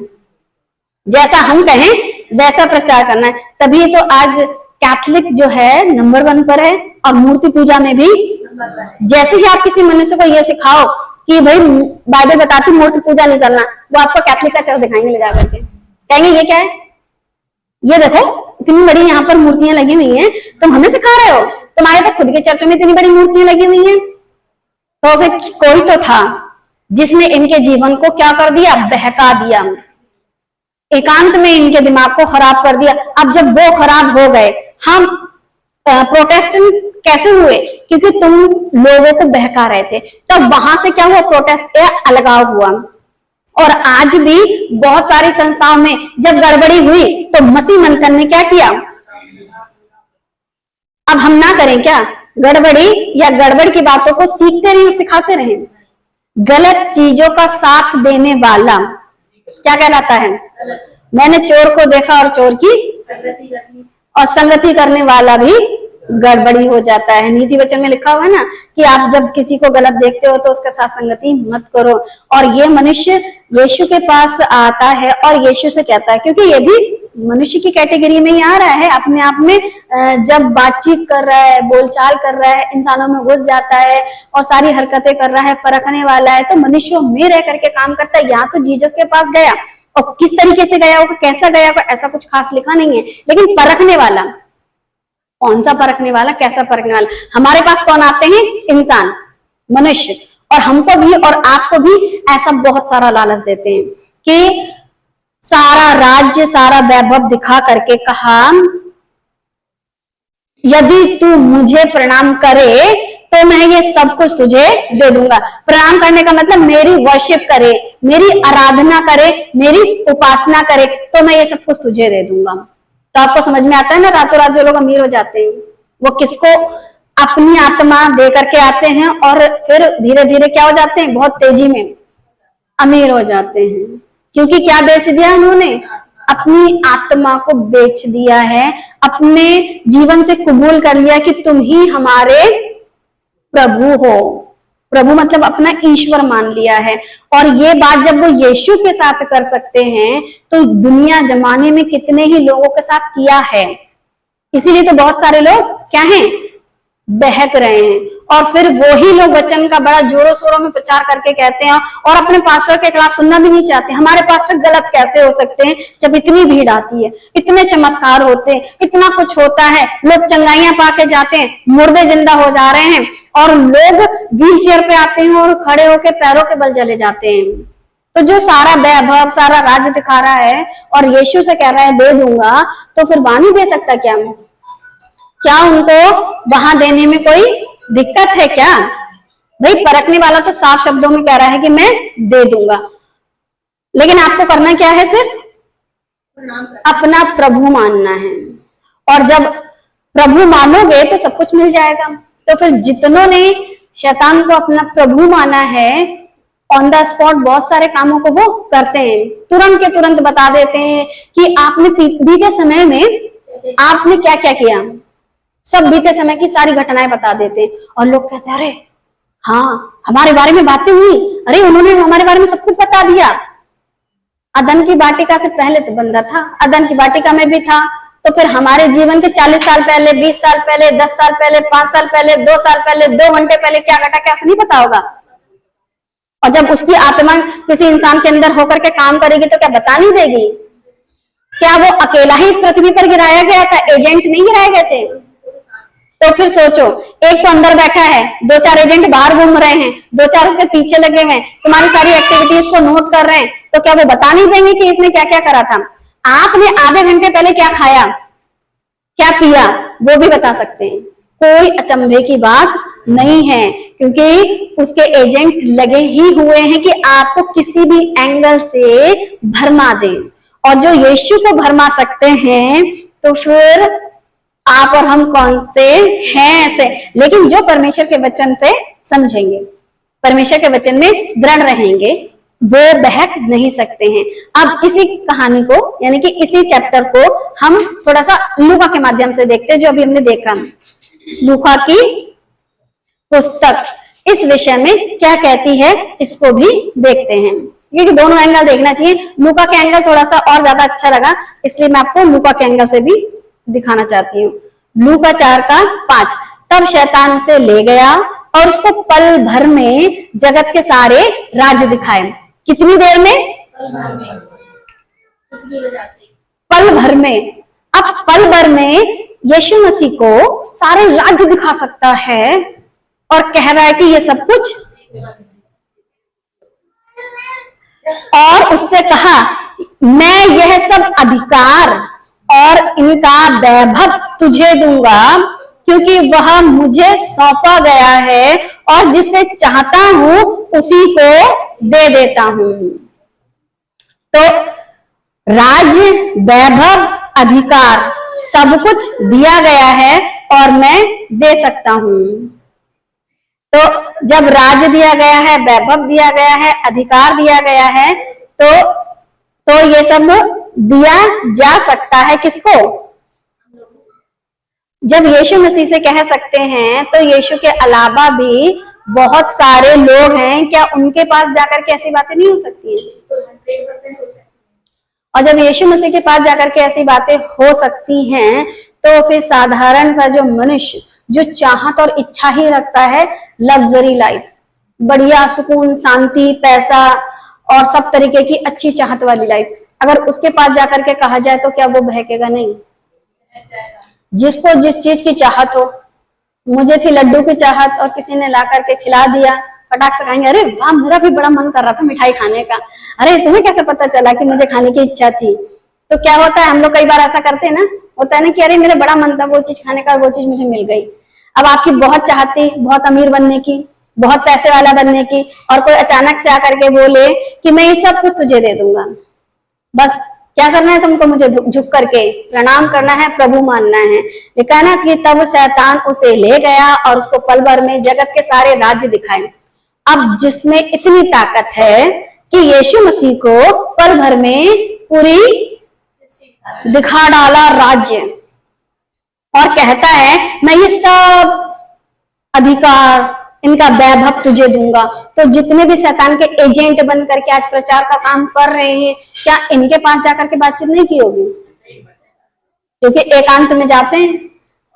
जैसा हम कहें वैसा प्रचार करना है। तभी तो आज कैथलिक जो है नंबर 1 पर है, और मूर्ति पूजा में भी। जैसे ही आप किसी मनुष्य को ये सिखाओ कि भाई बाइबल बताती मूर्ति पूजा नहीं करना, वो आपको कैथलिक का चर्च दिखाएंगे ले जाकर के, कहेंगे ये क्या है, ये देखो इतनी बड़ी यहाँ पर मूर्तियां लगी हुई हैं, तुम हमें सिखा रहे हो, तुम्हारे तो खुद के चर्चों में इतनी बड़ी मूर्तियां लगी हुई हैं। तो फिर कोई तो था जिसने इनके जीवन को क्या कर दिया, बहका दिया, एकांत में इनके दिमाग को खराब कर दिया। अब जब वो खराब हो गए, हम प्रोटेस्टेंट कैसे हुए, क्योंकि तुम लोगों को बहका रहे थे, तब वहां से क्या हुआ, प्रोटेस्ट का अलगाव हुआ। और आज भी बहुत सारी संस्थाओं में जब गड़बड़ी हुई तो मसीह मंथन ने क्या किया, अब हम ना करें क्या, गड़बड़ी या गड़बड़ की बातों को सीखते रहें और सिखाते रहें। गलत चीजों का साथ देने वाला क्या कहलाता है, मैंने चोर को देखा और चोर की संगति करने वाला भी गड़बड़ी हो जाता है। नीति वचन में लिखा हुआ है ना कि आप जब किसी को गलत देखते हो तो उसके साथ संगति मत करो। और ये मनुष्य यीशु के पास आता है और यीशु से कहता है, क्योंकि ये भी मनुष्य की कैटेगरी में ही आ रहा है, अपने आप में जब बातचीत कर रहा है, बोलचाल कर रहा है, इंसानों में घुस जाता है और सारी हरकतें कर रहा है, परखने वाला है, तो मनुष्यों में रह करके काम करता है। यहाँ तो जीसस के पास गया और किस तरीके से गया होगा, कैसा गया होगा, ऐसा कुछ खास लिखा नहीं है, लेकिन परखने वाला, कौन सा परखने वाला, कैसा परखने वाला। हमारे पास कौन आते हैं, इंसान, मनुष्य, और हमको भी और आपको भी ऐसा बहुत सारा लालच देते हैं कि सारा राज्य, सारा वैभव दिखा करके कहा, यदि तू मुझे प्रणाम करे तो मैं ये सब कुछ तुझे दे दूंगा। प्रणाम करने का मतलब मेरी वर्शिप करे, मेरी आराधना करे, मेरी उपासना करे, तो मैं ये सब कुछ तुझे दे दूंगा। तो आपको समझ में आता है ना, रातों रात जो लोग अमीर हो जाते हैं वो किसको, अपनी आत्मा दे करके आते हैं और फिर धीरे धीरे क्या हो जाते हैं, बहुत तेजी में अमीर हो जाते हैं। क्योंकि क्या बेच दिया उन्होंने, अपनी आत्मा को बेच दिया है, अपने जीवन से कबूल कर लिया कि तुम ही हमारे प्रभु हो। प्रभु मतलब अपना ईश्वर मान लिया है। और ये बात जब वो यीशु के साथ कर सकते हैं तो दुनिया जमाने में कितने ही लोगों के साथ किया है। इसीलिए तो बहुत सारे लोग क्या हैं, बहक रहे हैं। और फिर वही लोग वचन का बड़ा जोरों शोरों में प्रचार करके कहते हैं और अपने पास्टर के खिलाफ सुनना भी नहीं चाहते। हमारे पास्टर गलत कैसे हो सकते हैं जब इतनी भीड़ आती है, इतने चमत्कार होते हैं, इतना कुछ होता है, लोग चंगाइयां पाके जाते हैं, मुर्दे जिंदा हो जा रहे हैं और लोग व्हील चेयर पे आते हैं और खड़े होकर पैरों के बल चले जाते हैं। तो जो सारा वैभव, सारा राज्य दिखा रहा है और यीशु से कह रहा है दे दूंगा, तो फिर वहां नहीं दे सकता क्या? क्या उनको वहां देने में कोई दिक्कत है क्या? भाई परखने वाला तो साफ शब्दों में कह रहा है कि मैं दे दूंगा, लेकिन आपको करना क्या है, सिर्फ अपना प्रभु मानना है। और जब प्रभु मानोगे तो सब कुछ मिल जाएगा। तो फिर जितनों ने शैतान को अपना प्रभु माना है, ऑन द स्पॉट बहुत सारे कामों को वो करते हैं, तुरंत के तुरंत बता देते हैं कि आपने बीते समय में आपने क्या क्या किया, सब बीते समय की सारी घटनाएं बता देते हैं। और लोग कहते हैं अरे हाँ, हमारे बारे में बातें हुई, अरे उन्होंने हमारे बारे में सब कुछ बता दिया। अदन की वाटिका से पहले तो बंदा था, अदन की वाटिका में भी था, तो फिर हमारे जीवन के 40 साल पहले, 20 साल पहले, 10 साल पहले, 5 साल पहले, 2 साल पहले, 2 घंटे पहले क्या घटा, क्या नहीं पता होगा। और जब उसकी आत्मा किसी इंसान के अंदर होकर के काम करेगी तो क्या बता नहीं देगी? क्या वो अकेला ही इस पृथ्वी पर गिराया गया था, एजेंट नहीं गिराए गए थे? तो फिर सोचो, एक तो अंदर बैठा है, 2-4 एजेंट बाहर घूम रहे हैं, 2-4 उसके पीछे लगे हुए हैं, तुम्हारी सारी एक्टिविटीज को नोट कर रहे हैं, तो क्या वो बता नहीं देंगे कि इसने क्या क्या करा था? आपने आधे घंटे पहले क्या खाया, क्या पिया, वो भी बता सकते हैं। कोई अचंभे की बात नहीं है, क्योंकि उसके एजेंट लगे ही हुए हैं कि आपको किसी भी एंगल से भरमा दें। और जो यीशु को भरमा सकते हैं, तो फिर आप और हम कौन से हैं ऐसे? लेकिन जो परमेश्वर के वचन से समझेंगे, परमेश्वर के वचन में दृढ़ रहेंगे, वो बहक नहीं सकते हैं। अब इसी कहानी को, यानी कि इसी चैप्टर को हम थोड़ा सा लूका के माध्यम से देखते हैं, जो अभी हमने देखा। लूका की पुस्तक इस विषय में क्या कहती है, इसको भी देखते हैं, क्योंकि दोनों एंगल देखना चाहिए। लूका के एंगल थोड़ा सा और ज्यादा अच्छा लगा, इसलिए मैं आपको लूका के एंगल से भी दिखाना चाहती हूँ। लूका 4:5, तब शैतान उसे ले गया और उसको पल भर में जगत के सारे राज्य दिखाए। कितनी देर में? पल भर में। अब पल भर में यीशु मसीह को सारे राज्य दिखा सकता है और कह रहा है कि ये सब कुछ, और उससे कहा मैं यह सब अधिकार और इनका वैभव तुझे दूंगा, क्योंकि वह मुझे सौंपा गया है और जिसे चाहता हूं उसी को दे देता हूं। तो राज्य, वैभव, अधिकार सब कुछ दिया गया है और मैं दे सकता हूं। तो जब राज्य दिया गया है, वैभव दिया गया है, अधिकार दिया गया है, तो ये सब दिया जा सकता है किसको? जब यीशु मसीह से कह सकते हैं, तो यीशु के अलावा भी बहुत सारे लोग हैं, क्या उनके पास जाकर के ऐसी बातें नहीं हो सकती हैं? और जब यीशु मसीह के पास जाकर के ऐसी बातें हो सकती हैं, तो फिर साधारण सा जो मनुष्य जो चाहत और इच्छा ही रखता है लग्जरी लाइफ, बढ़िया सुकून, शांति, पैसा और सब तरीके की अच्छी चाहत वाली लाइफ, अगर उसके पास जाकर के कहा जाए तो क्या वो बहकेगा नहीं? जिसको जिस चीज की चाहत हो, मुझे थी लड्डू की चाहत और किसी ने ला करके खिला दिया, फटाक से कहेंगे अरे वाह, मेरा भी बड़ा मन कर रहा था मिठाई खाने का, अरे तुम्हें कैसे पता चला कि मुझे खाने की इच्छा थी? तो क्या होता है, हम लोग कई बार ऐसा करते हैं ना, होता है ना कि अरे मेरा बड़ा मन था वो चीज खाने का, वो चीज मुझे मिल गई। अब आपकी बहुत चाहत थी बहुत अमीर बनने की, बहुत पैसे वाला बनने की, और कोई अचानक से आकर के बोले कि मैं ये सब कुछ तुझे दे दूंगा, बस क्या करना है तुमको? मुझे झुक करके प्रणाम करना है, प्रभु मानना है। लिखा है ना कि तब शैतान उसे ले गया और उसको पल भर में जगत के सारे राज्य दिखाए। अब जिसमें इतनी ताकत है कि यीशु मसीह को पल भर में पूरी दिखा डाला राज्य, और कहता है मैं ये सब अधिकार, इनका वैभव तुझे दूंगा। तो जितने भी शैतान के एजेंट बन करके आज प्रचार का काम कर रहे हैं, क्या इनके पास जाकर के बातचीत नहीं की होगी? क्योंकि एकांत में जाते हैं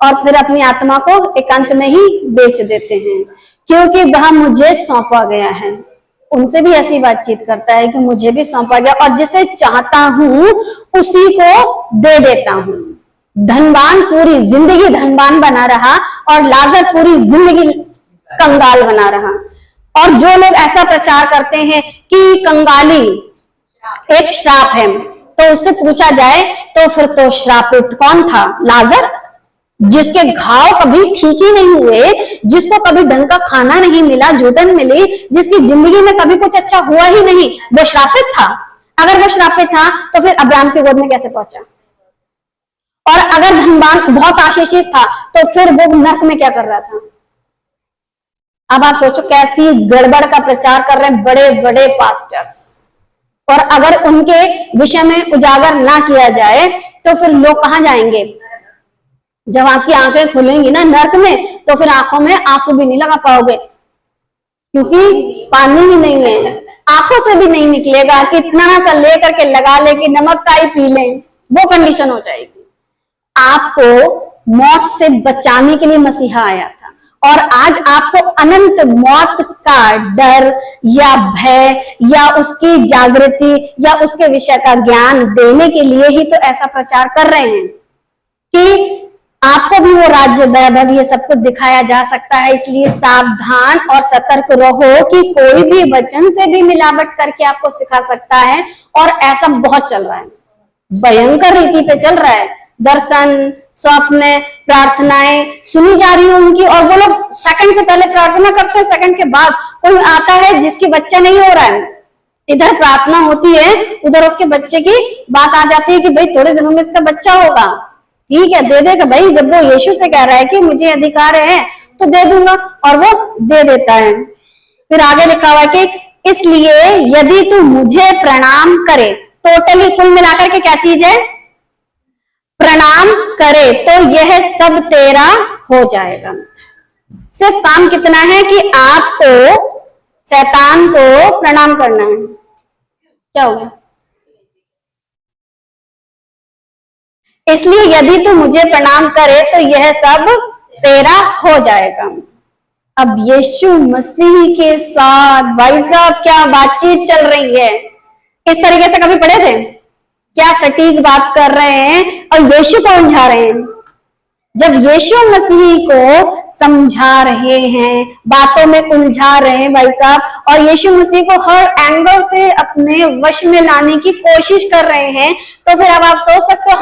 और फिर अपनी आत्मा को एकांत में ही बेच देते हैं, क्योंकि वह मुझे सौंपा गया है। उनसे भी ऐसी बातचीत करता है कि मुझे भी सौंपा गया और जिसे चाहता हूं उसी को दे देता हूं। धनवान पूरी जिंदगी धनवान बना रहा और लाजर पूरी जिंदगी कंगाल बना रहा। और जो लोग ऐसा प्रचार करते हैं कि कंगाली एक श्राप है, तो उससे पूछा जाए तो फिर तो श्रापित कौन था? लाजर, जिसके घाव कभी ठीक ही नहीं हुए, जिसको कभी ढंग का खाना नहीं मिला, जूठन मिली, जिसकी जिंदगी में कभी कुछ अच्छा हुआ ही नहीं, वो श्रापित था। अगर वो श्रापित था तो फिर अब्राहम की गोद में कैसे पहुंचा? और अगर धनवान बहुत आशीषित था तो फिर वो नरक में क्या कर रहा था? अब आप सोचो कैसी गड़बड़ का प्रचार कर रहे हैं बड़े बड़े पास्टर्स, और अगर उनके विषय में उजागर ना किया जाए तो फिर लोग कहां जाएंगे? जब आपकी आंखें खुलेंगी ना नर्क में, तो फिर आंखों में आंसू भी नहीं लगा पाओगे। क्योंकि पानी ही नहीं है, आंखों से भी नहीं निकलेगा कि इतना सा ले करके लगा ले कि नमक का ही पी लें, वो कंडीशन हो जाएगी। आपको मौत से बचाने के लिए मसीहा आया था, और आज आपको अनंत मौत का डर या भय या उसकी जागृति या उसके विषय का ज्ञान देने के लिए ही तो ऐसा प्रचार कर रहे हैं कि आपको भी वो राज्य वैभव ये सब कुछ दिखाया जा सकता है। इसलिए सावधान और सतर्क रहो कि कोई भी वचन से भी मिलावट करके आपको सिखा सकता है, और ऐसा बहुत चल रहा है, भयंकर रीति पे चल रहा है। दर्शन, स्वप्न, प्रार्थनाएं सुनी जा रही है उनकी, और वो लोग सेकंड से पहले प्रार्थना करते हैं, सेकंड के बाद कोई आता है जिसकी बच्चा नहीं हो रहा है, इधर प्रार्थना होती है, उधर उसके बच्चे की बात आ जाती है कि भाई थोड़े दिनों में इसका बच्चा होगा, ठीक है दे देगा भाई। जब वो यीशु से कह रहा है कि मुझे अधिकार है तो दे दूंगा, और वो दे देता है। फिर आगे लिखा हुआ है कि इसलिए यदि तू मुझे प्रणाम करे, टोटली कुल मिलाकर के क्या चीज है, प्रणाम करे, तो यह सब तेरा हो जाएगा। सिर्फ काम कितना है कि आपको शैतान को प्रणाम करना है। क्या हो गया? इसलिए यदि तू मुझे प्रणाम करे तो यह सब तेरा हो जाएगा। अब यीशु मसीह के साथ भाई साहब क्या बातचीत चल रही है, इस तरीके से कभी पढ़े थे? क्या सटीक बात कर रहे हैं और यीशु को उलझा रहे हैं। जब यीशु मसीह को समझा रहे हैं, बातों में उलझा रहे हैं भाई साहब, और यीशु मसीह को हर एंगल से अपने वश में लाने की कोशिश कर रहे हैं, तो फिर अब आप सोच सकते हो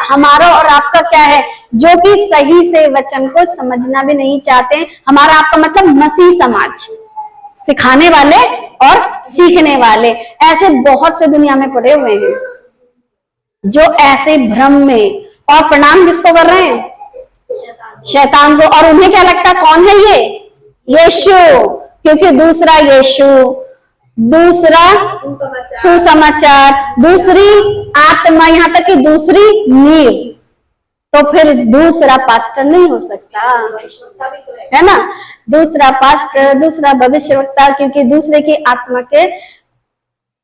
हमारा और आपका क्या है, जो कि सही से वचन को समझना भी नहीं चाहते। हमारा आपका मतलब मसीह समाज, सिखाने वाले और सीखने वाले, ऐसे बहुत से दुनिया में पड़े हुए हैं जो ऐसे भ्रम में, और प्रणाम किसको कर रहे हैं? शैतान को। और उन्हें क्या लगता कौन है ये? यीशु, क्योंकि दूसरा यीशु, दूसरा सुसमाचार, दूसरी आत्मा, यहां तक कि दूसरी नींव, तो फिर दूसरा पास्टर नहीं हो सकता, है ना? दूसरा पास्टर, दूसरा भविष्यवक्ता, क्योंकि दूसरे की आत्मा के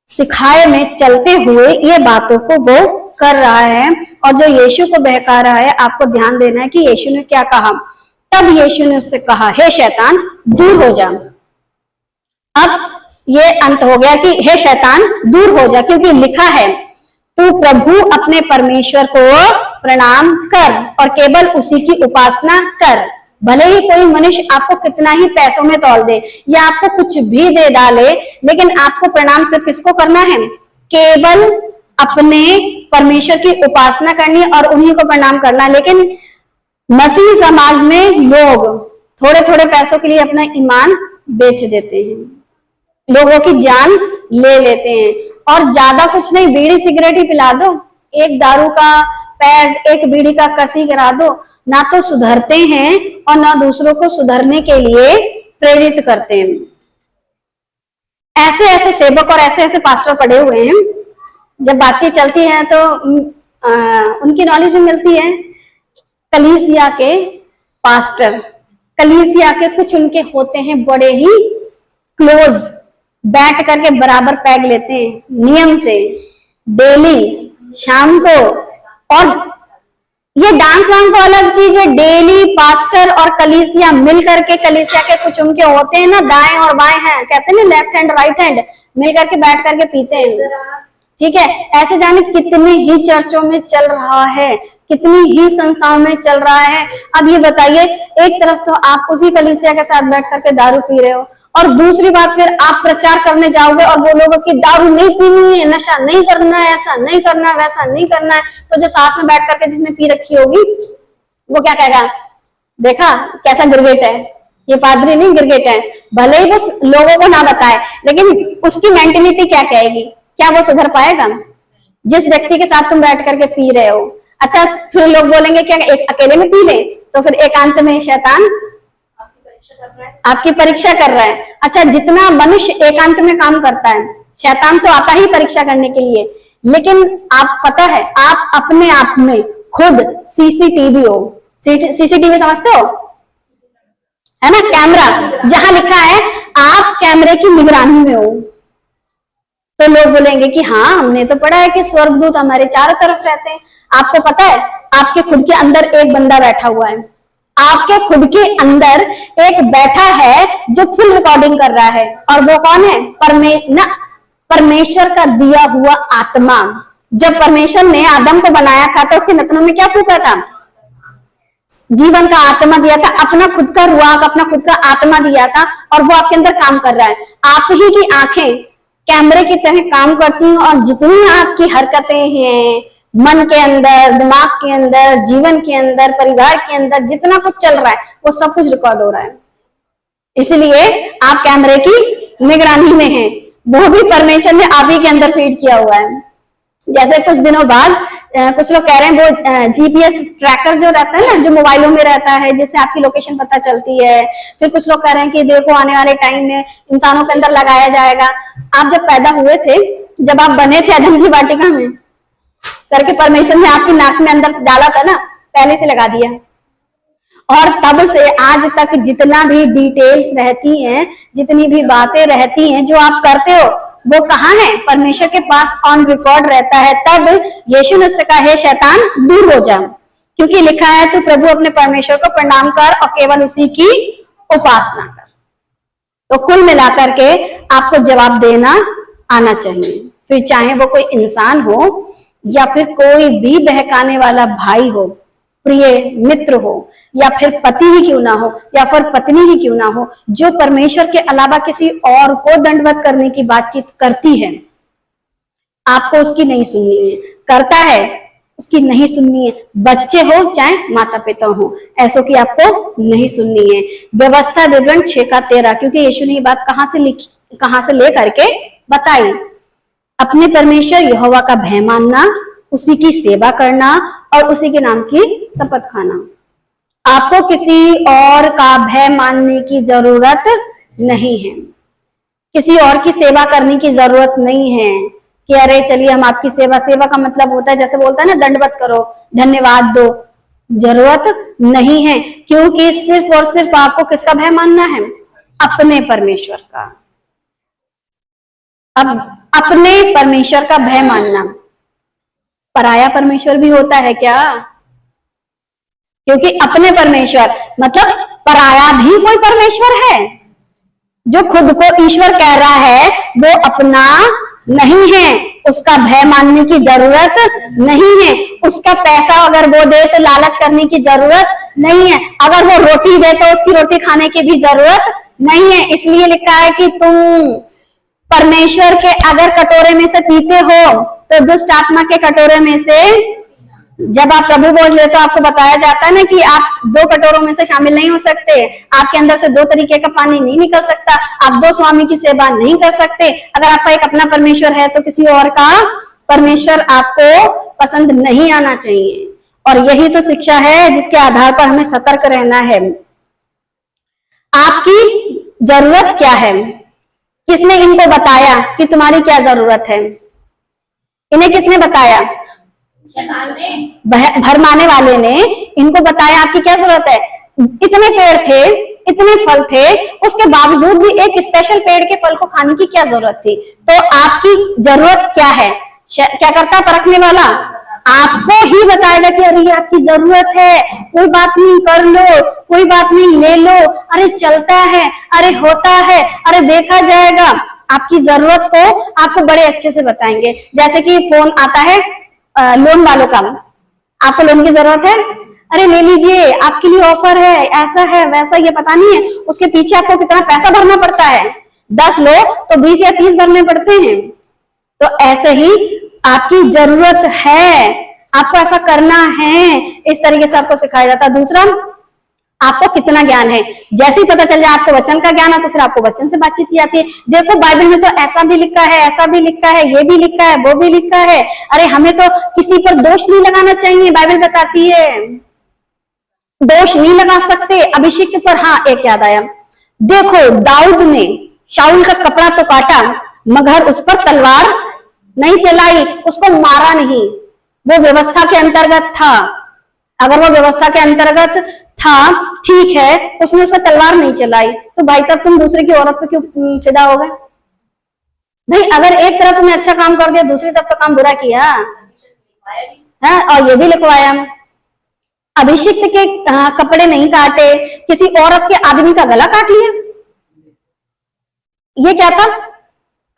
सिखाए में चलते हुए ये बातों को वो कर रहा है, और जो यीशु को बहका रहा है। आपको ध्यान देना है कि यीशु ने क्या कहा। तब यीशु ने उससे कहा, हे शैतान दूर हो जा। अब ये अंत हो गया कि हे शैतान दूर हो जा, क्योंकि लिखा है तू प्रभु अपने परमेश्वर को प्रणाम कर और केवल उसी की उपासना कर। भले ही कोई मनुष्य आपको कितना ही पैसों में तौल दे या आपको कुछ भी दे डाले, लेकिन आपको प्रणाम सिर्फ किसको करना है? केवल अपने परमेश्वर की उपासना करनी और उन्हीं को प्रणाम करना। लेकिन मसीह समाज में लोग थोड़े थोड़े पैसों के लिए अपना ईमान बेच देते हैं, लोगों की जान ले लेते हैं, और ज्यादा कुछ नहीं, बीड़ी सिगरेट ही पिला दो, एक दारू का पैक, एक बीड़ी का कसी करा दो, ना तो सुधरते हैं और ना दूसरों को सुधरने के लिए प्रेरित करते हैं। ऐसे ऐसे सेवक और ऐसे ऐसे पास्टर पड़े हुए हैं, जब बातचीत चलती है तो उनकी नॉलेज भी मिलती है। कलीसिया के पास्टर, कलीसिया के कुछ उनके होते हैं बड़े ही क्लोज, बैठ करके बराबर पैग लेते हैं नियम से, डेली शाम को। और ये डांस वांस तो अलग चीज है, डेली पास्टर और कलीसिया मिल करके, कलीसिया के कुछ उनके होते हैं ना, दाएं और बाएं हैं, कहते हैं ना लेफ्ट हैंड राइट हैंड, मिल करके बैठ करके पीते हैं, ठीक है। ऐसे जाने कितने ही चर्चों में चल रहा है, कितनी ही संस्थाओं में चल रहा है। अब ये बताइए, एक तरफ तो आप उसी कलीसिया के साथ बैठ करके दारू पी रहे हो, और दूसरी बात फिर आप प्रचार करने जाओगे और बोलोगे कि दारू नहीं पीनी है, नशा नहीं करना है, ऐसा नहीं करना है, वैसा नहीं करना है, तो जो साथ में बैठ करके जिसने पी रखी होगी वो क्या कहेगा? देखा कैसा गिरगिट है, ये पादरी नहीं गिरगिट है। भले ही वो लोगों को ना बताए, लेकिन उसकी मेंटेलिटी क्या कहेगी? क्या वो सुधर पाएगा? जिस व्यक्ति के साथ तुम बैठ करके पी रहे हो, अच्छा फिर लोग बोलेंगे क्या एक अकेले में पी ले, तो फिर एकांत में शैतान आपकी परीक्षा कर रहा है। अच्छा, जितना मनुष्य एकांत में काम करता है, शैतान तो आता ही परीक्षा करने के लिए, लेकिन आप पता है आप अपने आप में खुद सीसीटीवी हो। सीसीटीवी समझते हो, है ना? कैमरा, जहां लिखा है आप कैमरे की निगरानी में हो तो लोग बोलेंगे कि हाँ, हमने तो पढ़ा है कि स्वर्गदूत हमारे चारों तरफ रहते हैं। आपको पता है आपके खुद के अंदर एक बंदा बैठा हुआ है, आपके खुद के अंदर एक बैठा है जो फुल रिकॉर्डिंग कर रहा है, और वो कौन है? परमेश्वर का दिया हुआ आत्मा। जब परमेश्वर ने आदम को बनाया था तो उसके नथनों में क्या फूका था? जीवन का आत्मा दिया था, अपना खुद का रुआक, अपना खुद का आत्मा दिया था, और वो आपके अंदर काम कर रहा है। आप ही की आंखें कैमरे की तरह काम करती हैं, और जितनी आपकी हरकतें हैं मन के अंदर, दिमाग के अंदर, जीवन के अंदर, परिवार के अंदर जितना कुछ चल रहा है वो सब कुछ रिकॉर्ड हो रहा है। इसलिए आप कैमरे की निगरानी में हैं, वो भी परमेश्वर ने आप ही के अंदर फीड किया हुआ है। जैसे कुछ दिनों बाद कुछ लोग कह रहे हैं वो जीपीएस ट्रैकर जो रहता है ना, जो मोबाइलों में रहता है, जिससे आपकी लोकेशन पता चलती है। फिर कुछ लोग कह रहे हैं कि देखो आने वाले टाइम में इंसानों के अंदर लगाया जाएगा। आप जब पैदा हुए थे, जब आप बने थे अदम की वाटिका में करके, परमेश्वर ने आपकी नाक में अंदर डाला था ना, पहले से लगा दिया, और तब से आज तक जितना भी डिटेल्स रहती हैं, जितनी भी बातें रहती हैं जो आप करते हो, वो कहाँ है? परमेश्वर के पास ऑन रिकॉर्ड रहता है। तब यीशु ने कहा, हे शैतान दूर हो जा, क्योंकि लिखा है तू प्रभु अपने परमेश्वर को प्रणाम कर और केवल उसी की उपासना कर। तो कुल मिलाकर के आपको जवाब देना आना चाहिए, फिर चाहे वो कोई इंसान हो या फिर कोई भी बहकाने वाला भाई हो, प्रिय मित्र हो, या फिर पति ही क्यों ना हो, या फिर पत्नी ही क्यों ना हो, जो परमेश्वर के अलावा किसी और को दंडवत करने की बातचीत करती है, आपको उसकी नहीं सुननी है। करता है उसकी नहीं सुननी है। बच्चे हो चाहे माता पिता हो, ऐसों की आपको नहीं सुननी है। व्यवस्था विवरण 6:13, क्योंकि यीशु ने ये बात कहां से ले करके बताई। अपने परमेश्वर यहोवा का भय मानना, उसी की सेवा करना और उसी के नाम की शपथ खाना। आपको किसी और का भय मानने की जरूरत नहीं है, किसी और की सेवा करने की जरूरत नहीं है कि अरे चलिए हम आपकी सेवा का मतलब होता है जैसे बोलता है ना, दंडवत करो, धन्यवाद दो। जरूरत नहीं है, क्योंकि सिर्फ और सिर्फ आपको किसका भय मानना है? अपने परमेश्वर का। अब अपने परमेश्वर का भय मानना, पराया परमेश्वर भी होता है क्या? क्योंकि अपने परमेश्वर मतलब पराया भी कोई परमेश्वर है। जो खुद को ईश्वर कह रहा है वो अपना नहीं है, उसका भय मानने की जरूरत नहीं है। उसका पैसा अगर वो दे तो लालच करने की जरूरत नहीं है, अगर वो रोटी दे तो उसकी रोटी खाने की भी जरूरत नहीं है। इसलिए लिखा है कि तुम परमेश्वर के अगर कटोरे में से पीते हो तो दुष्ट आत्मा के कटोरे में से, जब आप प्रभु बोल रहे तो आपको बताया जाता है ना कि आप दो कटोरों में से शामिल नहीं हो सकते, आपके अंदर से दो तरीके का पानी नहीं निकल सकता, आप दो स्वामी की सेवा नहीं कर सकते। अगर आपका एक अपना परमेश्वर है तो किसी और का परमेश्वर आपको पसंद नहीं आना चाहिए। और यही तो शिक्षा है जिसके आधार पर हमें सतर्क रहना है। आपकी जरूरत क्या है? किसने इनको बताया कि तुम्हारी क्या जरूरत है? इन्हें किसने बताया? भरमाने वाले ने इनको बताया आपकी क्या जरूरत है। इतने पेड़ थे, इतने फल थे, उसके बावजूद भी एक स्पेशल पेड़ के फल को खाने की क्या जरूरत थी? तो आपकी जरूरत क्या है? क्या करता परखने वाला? आपको ही बताएगा कि अरे ये आपकी जरूरत है, कोई बात नहीं, कर लो, कोई बात नहीं, ले लो, अरे चलता है, अरे होता है, अरे देखा जाएगा। आपकी जरूरत को आपको बड़े अच्छे से बताएंगे। जैसे कि फोन आता है लोन वालों का, आपको लोन की जरूरत है, अरे ले लीजिए, आपके लिए ऑफर है, ऐसा है वैसा, ये पता नहीं है उसके पीछे आपको कितना पैसा भरना पड़ता है। 10 लो तो 20 या 30 भरने पड़ते हैं। तो ऐसे ही आपकी जरूरत है, आपको ऐसा करना है, इस तरीके से आपको सिखाया जाता है। दूसरा, आपको कितना ज्ञान है। जैसे ही पता चल जाए आपको वचन का ज्ञान है तो फिर आपको वचन से बातचीत की जाती है। देखो बाइबल में तो ऐसा भी लिखा है, ऐसा भी लिखा है, ये भी लिखा है, वो भी लिखा है, अरे हमें तो किसी पर दोष नहीं लगाना चाहिए, बाइबल बताती है दोष नहीं लगा सकते अभिषिक्त पर। हाँ, एक याद आया, देखो दाऊद ने शाऊल का कपड़ा तो काटा मगर उस पर तलवार नहीं चलाई, उसको मारा नहीं, वो व्यवस्था के अंतर्गत था। अगर वो व्यवस्था के अंतर्गत था, ठीक है, उसने उस पर तलवार नहीं चलाई, तो भाई साहब तुम दूसरे की औरत पे क्यों फिदा हो गए? भाई अगर एक तरफ तुमने अच्छा काम कर दिया, दूसरी तरफ तो काम बुरा किया है। और ये भी लिखवाया, अभिषिक्त के कपड़े नहीं काटे, किसी औरत के आदमी का गला काट लिया। ये क्या था?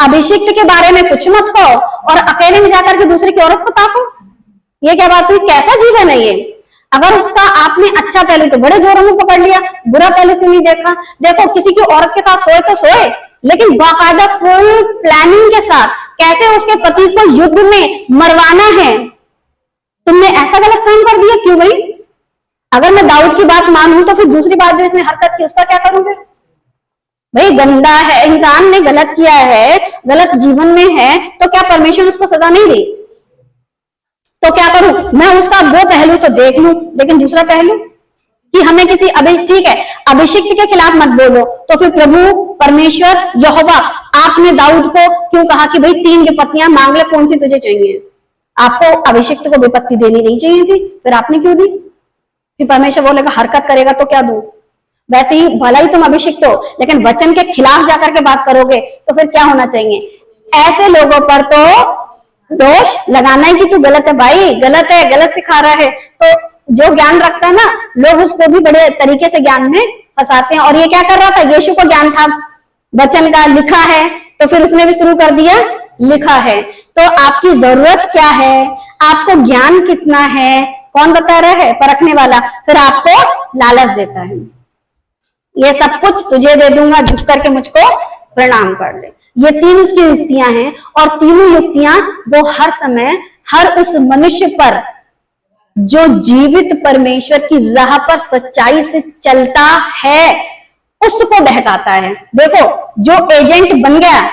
अभिषिक्त के बारे में कुछ मत कहो और अकेले में जाकर के दूसरे की औरत को ताको। ये क्या बात हुई? कैसा जीवन है ये? अगर उसका आपने अच्छा पहलू तो बड़े जोरों में पकड़ लिया, बुरा पहलू क्यों नहीं देखा? देखो, किसी की औरत के साथ सोए तो सोए, लेकिन बाकायदा फुल प्लानिंग के साथ कैसे उसके पति को युद्ध में मरवाना है। तुमने ऐसा गलत काम कर दिया क्यों भाई? अगर मैं दाऊद की बात मानूं तो फिर दूसरी बात जो इसने हरकत की उसका क्या करूंगे? भाई गंदा है, इंसान ने गलत किया है, गलत जीवन में है, तो क्या परमेश्वर उसको सजा नहीं दी? तो क्या करूं मैं? उसका वो पहलू तो देख लूं, लेकिन दूसरा पहलू कि हमें किसी ठीक है, अभिषिक्त के खिलाफ मत बोलो, तो फिर प्रभु परमेश्वर यहोवा आपने दाऊद को क्यों कहा कि भाई 3 विपत्तियां मांग ले, कौन सी तुझे चाहिए? आपको अभिषिक्त को विपत्ति देनी नहीं चाहिए थी, फिर आपने क्यों दी? फिर परमेश्वर बोलेगा हरकत करेगा तो क्या दूं? वैसे ही भला ही तुम अभिषिक्त हो, लेकिन वचन के खिलाफ जाकर के बात करोगे तो फिर क्या होना चाहिए? ऐसे लोगों पर तो दोष लगाना ही कि तू गलत है, भाई गलत है, गलत सिखा रहा है। तो जो ज्ञान रखता है ना, लोग उसको भी बड़े तरीके से ज्ञान में फंसाते हैं। और ये क्या कर रहा था? यीशु को ज्ञान था वचन का, लिखा है, तो फिर उसने भी शुरू कर दिया लिखा है। तो आपकी जरूरत क्या है? आपको ज्ञान कितना है? कौन बता रहा है? परखने वाला। फिर आपको लालच देता है, ये सब कुछ तुझे दे दूंगा, झुक करके मुझको प्रणाम कर ले। ये 3 उसकी युक्तियां हैं, और तीनों युक्तियां वो हर समय हर उस मनुष्य पर जो जीवित परमेश्वर की राह पर सच्चाई से चलता है उसको बहकाता है। देखो, जो एजेंट बन गया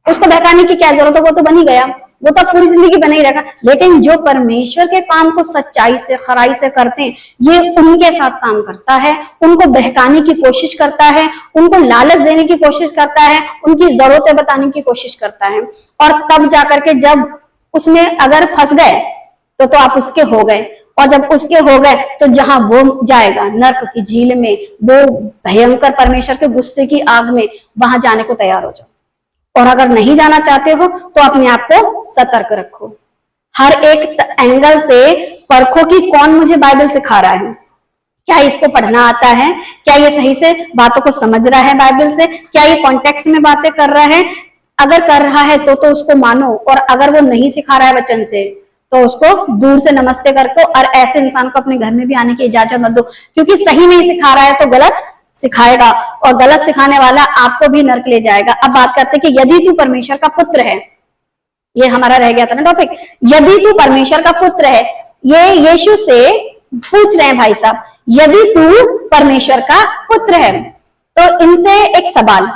उसको बहकाने की क्या जरूरत है? वो तो बन ही गया, वो तो पूरी जिंदगी बना ही रहेगा। लेकिन जो परमेश्वर के काम को सच्चाई से खराई से करते हैं, ये उनके साथ काम करता है, उनको बहकाने की कोशिश करता है, उनको लालच देने की कोशिश करता है, उनकी जरूरतें बताने की कोशिश करता है। और तब जाकर के जब उसमें अगर फंस गए तो आप उसके हो गए, और जब उसके हो गए तो जहां वो जाएगा नरक की झील में, वो भयंकर परमेश्वर के गुस्से की आग में, वहां जाने को तैयार हो जाओ। और अगर नहीं जाना चाहते हो तो अपने आप को सतर्क रखो, हर एक एंगल से परखो कि कौन मुझे बाइबल सिखा रहा है, क्या इसको पढ़ना आता है, क्या ये सही से बातों को समझ रहा है बाइबल से, क्या ये कॉन्टेक्स्ट में बातें कर रहा है। अगर कर रहा है तो उसको मानो, और अगर वो नहीं सिखा रहा है वचन से तो उसको दूर से नमस्ते करके, और ऐसे इंसान को अपने घर में भी आने की इजाजत मत दो, क्योंकि सही नहीं सिखा रहा है तो गलत सिखाएगा, और गलत सिखाने वाला आपको भी नरक ले जाएगा। अब बात करते हैं कि यदि तू परमेश्वर का पुत्र है, ये हमारा रह गया था ना टॉपिक, यदि तू परमेश्वर का पुत्र है, ये यीशु से पूछ रहे हैं भाई साहब, यदि तू परमेश्वर का पुत्र है, तो इनसे एक सवाल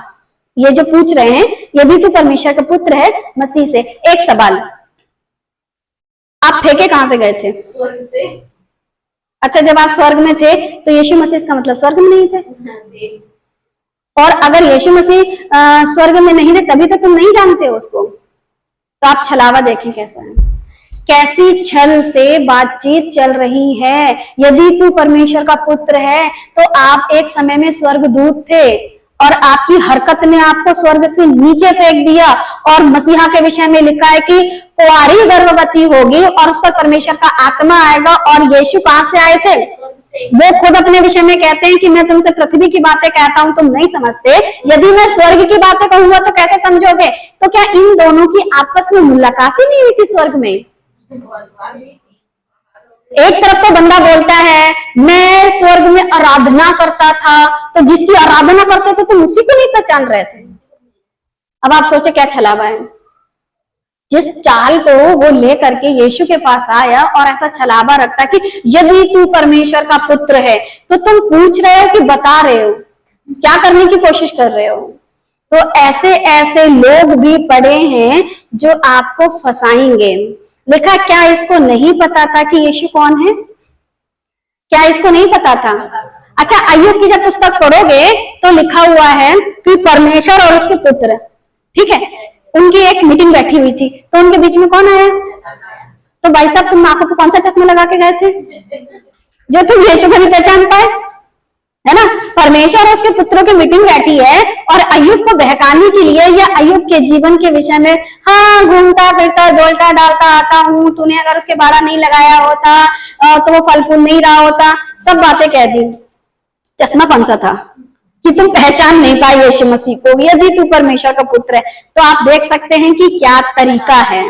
ये जो पूछ रहे हैं, यदि तू परमेश्वर का पुत्र है, मसीह से एक सवाल, आप फेंके कहां से गए थे? स्वर्ग से। अच्छा, जब आप स्वर्ग में थे तो यीशु मसीह का मतलब स्वर्ग में नहीं थे? और अगर यीशु मसीह स्वर्ग में नहीं थे तभी तो तुम नहीं जानते हो उसको। तो आप छलावा देखें कैसा है, कैसी छल से बातचीत चल रही है। यदि तू परमेश्वर का पुत्र है तो आप एक समय में स्वर्गदूत थे, और आपकी हरकत ने आपको स्वर्ग से नीचे फेंक दिया। और मसीहा के विषय में लिखा है कि कुंवारी गर्भवती होगी और उस पर परमेश्वर का आत्मा आएगा। और यीशु कहां से आए थे? वो खुद अपने विषय में कहते हैं कि मैं तुमसे पृथ्वी की बातें कहता हूं, तुम नहीं समझते, यदि मैं स्वर्ग की बातें कहूंगा तो कैसे समझोगे? तो क्या इन दोनों की आपस में मुलाकात ही नहीं हुई थी स्वर्ग में? एक तरफ तो बंदा बोलता है मैं स्वर्ग में आराधना करता था, तो जिसकी आराधना करते थे तुम उसी को नहीं पहचान रहे थे। अब आप सोचे क्या छलावा है। जिस चाल को वो लेकर के यीशु के पास आया और ऐसा छलावा रखता कि यदि तू परमेश्वर का पुत्र है, तो तुम पूछ रहे हो कि बता रहे हो, क्या करने की कोशिश कर रहे हो? तो ऐसे ऐसे लोग भी पड़े हैं जो आपको फंसाएंगे। लिखा, क्या इसको नहीं पता था कि यीशु कौन है? क्या इसको नहीं पता था? अच्छा, अय्यूब की जब पुस्तक पढ़ोगे तो लिखा हुआ है कि परमेश्वर और उसके पुत्र, ठीक है, उनकी एक मीटिंग बैठी हुई थी, तो उनके बीच में कौन आया? तो भाई साहब, तुम आंखों पे कौन सा चश्मा लगा के गए थे? जो तुम यीशु को नहीं पहचान पाए, है ना। परमेश्वर उसके पुत्रों की मीटिंग बैठी है और अय्यूब को बहकाने के लिए या अय्यूब के जीवन के विषय में, हाँ घूमता फिरता डोलता डालता आता हूँ, तूने अगर उसके बाड़ा नहीं लगाया होता तो वो फल फूल नहीं रहा होता, सब बातें कह दी। चश्मा कौन सा था कि तुम पहचान नहीं पाए यीशु मसीह को। यदि तू परमेश्वर का पुत्र है तो आप देख सकते हैं कि क्या तरीका है,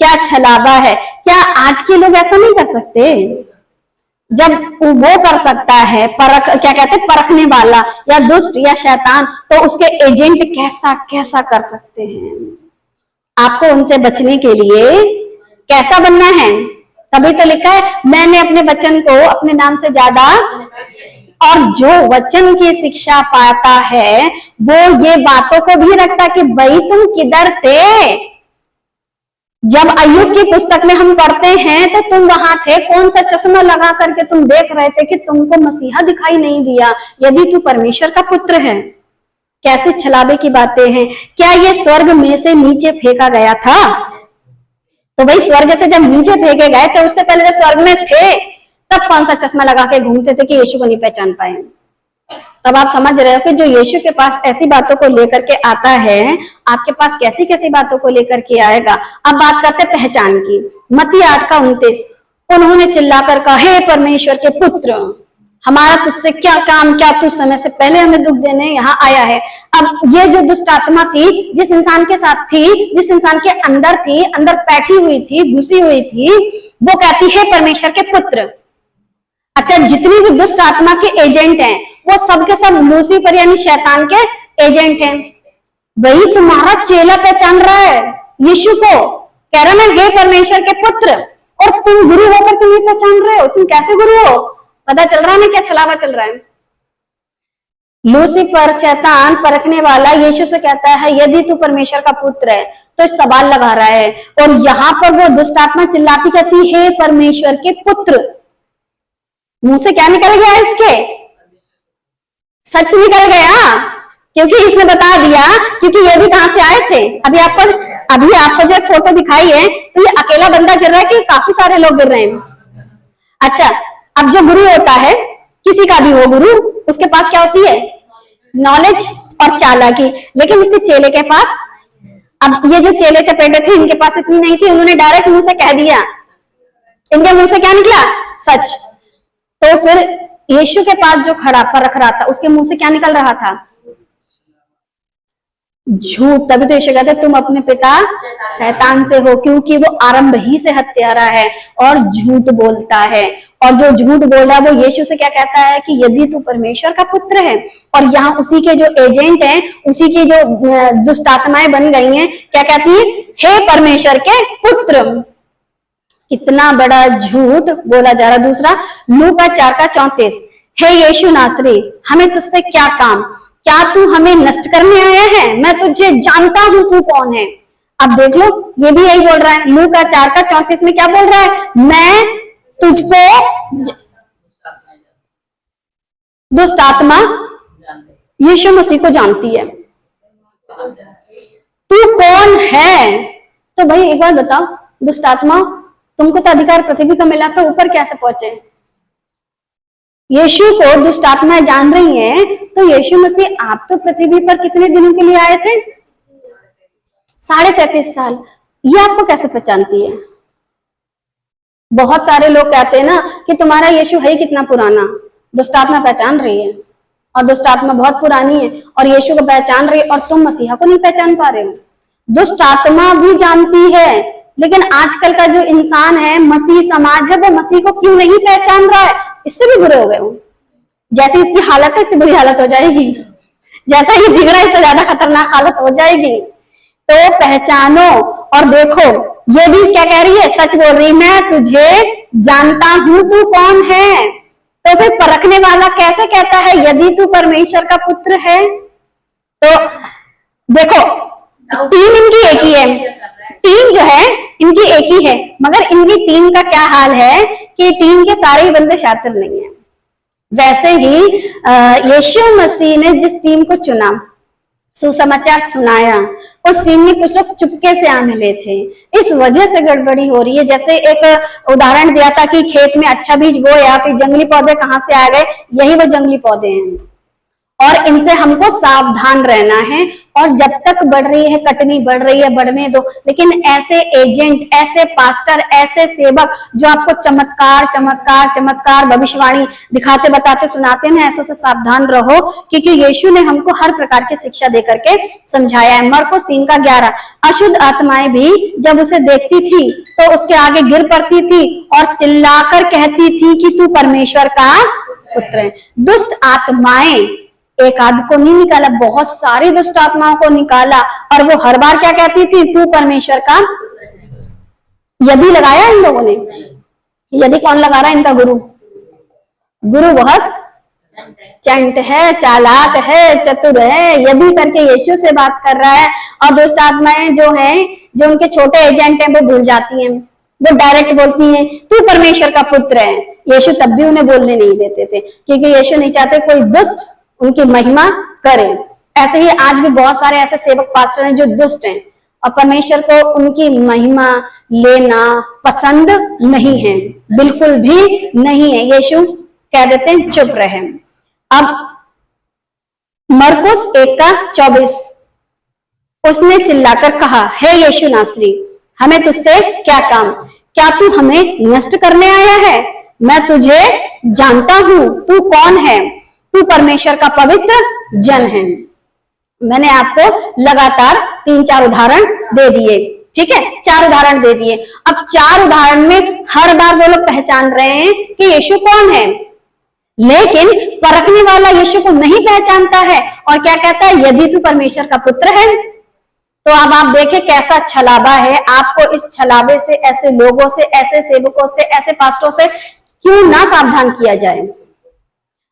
क्या छलावा है। क्या आज के लोग ऐसा नहीं कर सकते? जब वो कर सकता है क्या कहते हैं, परखने वाला या दुष्ट या शैतान, तो उसके एजेंट कैसा कैसा कर सकते हैं। आपको उनसे बचने के लिए कैसा बनना है? तभी तो लिखा है, मैंने अपने वचन को अपने नाम से ज्यादा, और जो वचन की शिक्षा पाता है वो ये बातों को भी रखता कि भाई तुम किधर थे जब अय्यूब की पुस्तक में हम पढ़ते हैं, तो तुम वहां थे, कौन सा चश्मा लगा करके तुम देख रहे थे कि तुमको मसीहा दिखाई नहीं दिया यदि तू परमेश्वर का पुत्र है। कैसे छलावे की बातें हैं। क्या ये स्वर्ग में से नीचे फेंका गया था? तो भाई स्वर्ग से जब नीचे फेंके गए तो उससे पहले जब स्वर्ग में थे तब कौन सा चश्मा लगा के घूमते थे कि यीशु को नहीं पहचान पाए। तब आप समझ रहे हो कि जो यीशु के पास ऐसी बातों को लेकर के आता है, आपके पास कैसी कैसी बातों को लेकर के आएगा। अब बात करते पहचान की। मत्ती 8:29, उन्होंने चिल्लाकर कहा, हे परमेश्वर के पुत्र, हमारा तुझसे क्या काम, क्या तू समय से पहले हमें दुख देने यहाँ आया है। अब ये जो दुष्ट आत्मा थी, जिस इंसान के साथ थी, जिस इंसान के अंदर थी, अंदर बैठी हुई थी, घुसी हुई थी, वो कहती है परमेश्वर के पुत्र। अच्छा, जितनी भी दुष्ट आत्मा के एजेंट हैं वो सब के सब लूसीफर यानी शैतान के एजेंट हैं। वही तुम्हारा चेला पहचान रहा है यीशु को, कह रहा है हे परमेश्वर के पुत्र, और तुम गुरु होकर तुम नहीं पहचान रहे हो। तुम कैसे गुरु हो? पता चल रहा है ना क्या छलावा चल रहा है। लूसीफर शैतान परखने वाला यीशु से कहता है यदि तू परमेश्वर का पुत्र है, तो सवाल लगा रहा है। और यहाँ पर वो दुष्ट आत्मा चिल्लाती कहती हे परमेश्वर के पुत्र। मुंह से क्या निकल गया इसके? सच निकल गया, क्योंकि इसने बता दिया। क्योंकि ये भी कहां से आए थे? अभी आपको जो फोटो दिखाई है, तो ये अकेला बंदा गिर रहा है कि काफी सारे लोग गिर रहे हैं? अच्छा, अब जो गुरु होता है, किसी का भी हो गुरु, उसके पास क्या होती है? नॉलेज और चालाकी। लेकिन उसके चेले के पास, अब ये जो चेले चपेटे थे इनके पास इतनी नहीं थी, उन्होंने डायरेक्ट मुंह से कह दिया। इनके मुंह से क्या निकला? सच। तो फिर यीशु के पास जो खड़ा परख रहा था, उसके मुंह से क्या निकल रहा था? झूठ। तभी तो यीशु कहते तुम अपने पिता शैतान से हो, क्योंकि वो आरंभ ही से हत्यारा है और झूठ बोलता है। और जो झूठ बोल रहा है वो यीशु से क्या कहता है कि यदि तू परमेश्वर का पुत्र है। और यहाँ उसी के जो एजेंट हैं, उसी की जो दुष्ट आत्माएं बन गई हैं, क्या कहती है? हे परमेश्वर के पुत्र। कितना बड़ा झूठ बोला जा रहा। दूसरा, लूका 4:34, हे यीशु नासरी, हमें तुझसे क्या काम? क्या तू हमें नष्ट करने आया है? मैं तुझे जानता हूं तू कौन है। अब देख लो, ये भी यही बोल रहा है। लूका 4:34 में क्या बोल रहा है? मैं तुझको, दुष्ट आत्मा यीशु मसीह को जानती है। तू कौन है? तो भाई एक बात बताओ, दुष्ट आत्मा, तुमको तो अधिकार पृथ्वी का मिला, तो ऊपर कैसे पहुंचे? यीशु को दुष्ट आत्माएं जान रही हैं, तो यीशु मसीह आप तो पृथ्वी पर कितने दिनों के लिए आए थे? 33.5 साल। ये आपको कैसे पहचानती है? बहुत सारे लोग कहते हैं ना कि तुम्हारा यीशु है कितना पुराना। दुष्ट आत्मा पहचान रही है, और दुष्ट आत्मा बहुत पुरानी है, और यीशु को पहचान रही है, और तुम मसीहा को नहीं पहचान पा रहे हो। दुष्ट आत्मा भी जानती है, लेकिन आजकल का जो इंसान है, मसीह समाज है, वो मसीह को क्यों नहीं पहचान रहा है? इससे भी बुरे हो गए हो। जैसी इसकी हालत है, इससे बुरी हालत हो जाएगी। जैसा ये दिख रहा है, इससे ज्यादा खतरनाक हालत हो जाएगी। तो पहचानो। और देखो, ये भी क्या कह रही है? सच बोल रही, मैं तुझे जानता हूं तू कौन है। तो फिर परखने वाला कैसे कहता है यदि तू परमेश्वर का पुत्र है? तो देखो, टीम इनकी एक ही है। टीम जो है इनकी एक ही है, मगर इनकी टीम का क्या हाल है कि टीम के सारे ही बंदे शातिर नहीं है। वैसे ही यीशु मसीह ने जिस टीम को चुना, सुसमाचार सुनाया, उस टीम में कुछ लोग चुपके से आ मिले थे, इस वजह से गड़बड़ी हो रही है। जैसे एक उदाहरण दिया था कि खेत में अच्छा बीज बोया, फिर जंगली पौधे कहाँ से आ गए, यही वो जंगली पौधे हैं और इनसे हमको सावधान रहना है। और जब तक बढ़ रही है कटनी, बढ़ रही है, बढ़ने दो। लेकिन ऐसे एजेंट, ऐसे पास्टर, ऐसे सेवक जो आपको चमत्कार चमत्कार चमत्कार भविष्यवाणी दिखाते बताते सुनाते हैं, ऐसों से सावधान रहो, क्योंकि यीशु ने हमको हर प्रकार की शिक्षा देकर के समझाया है। मरकुस 3:11, अशुद्ध आत्माएं भी जब उसे देखती थी तो उसके आगे गिर पड़ती थी और चिल्लाकर कहती थी कि तू परमेश्वर का पुत्र है। दुष्ट आत्माएं, एक आध को नहीं निकाला, बहुत सारी दुष्ट आत्माओं को निकाला, और वो हर बार क्या कहती थी, तू परमेश्वर का। यदि लगाया इन लोगों ने, यदि कौन लगा रहा है, इनका गुरु। गुरु बहुत चंट है, चालाक है, चतुर है, यदि करके यीशु से बात कर रहा है। और दुष्ट आत्माएं जो है, जो उनके छोटे एजेंट हैं, वो भूल जाती हैं, वो डायरेक्ट बोलती हैं तू परमेश्वर का पुत्र है। यीशु तब भी उन्हें बोलने नहीं देते थे, क्योंकि यीशु नहीं चाहते कोई दुष्ट उनकी महिमा करें। ऐसे ही आज भी बहुत सारे ऐसे सेवक पास्टर हैं जो दुष्ट हैं और परमेश्वर को उनकी महिमा लेना पसंद नहीं है, बिल्कुल भी नहीं है। यीशु कह देते हैं चुप रहे। अब मरकुस 1:24, उसने चिल्लाकर कहा, हे यीशु नासरी, हमें तुझसे क्या काम? क्या तू हमें नष्ट करने आया है? मैं तुझे जानता हूं, तू कौन है? तू परमेश्वर का पवित्र जन है। मैंने आपको लगातार 3-4 उदाहरण दे दिए, ठीक है, 4 उदाहरण दे दिए। अब 4 उदाहरण में हर बार वो लोग पहचान रहे हैं कि यीशु कौन है, लेकिन परखने वाला यीशु को नहीं पहचानता है और क्या कहता है, यदि तू परमेश्वर का पुत्र है। तो अब आप देखें कैसा छलावा है। आपको इस छलावे से, ऐसे लोगों से, ऐसे सेवकों से, ऐसे पास्टरों से क्यों ना सावधान किया जाए।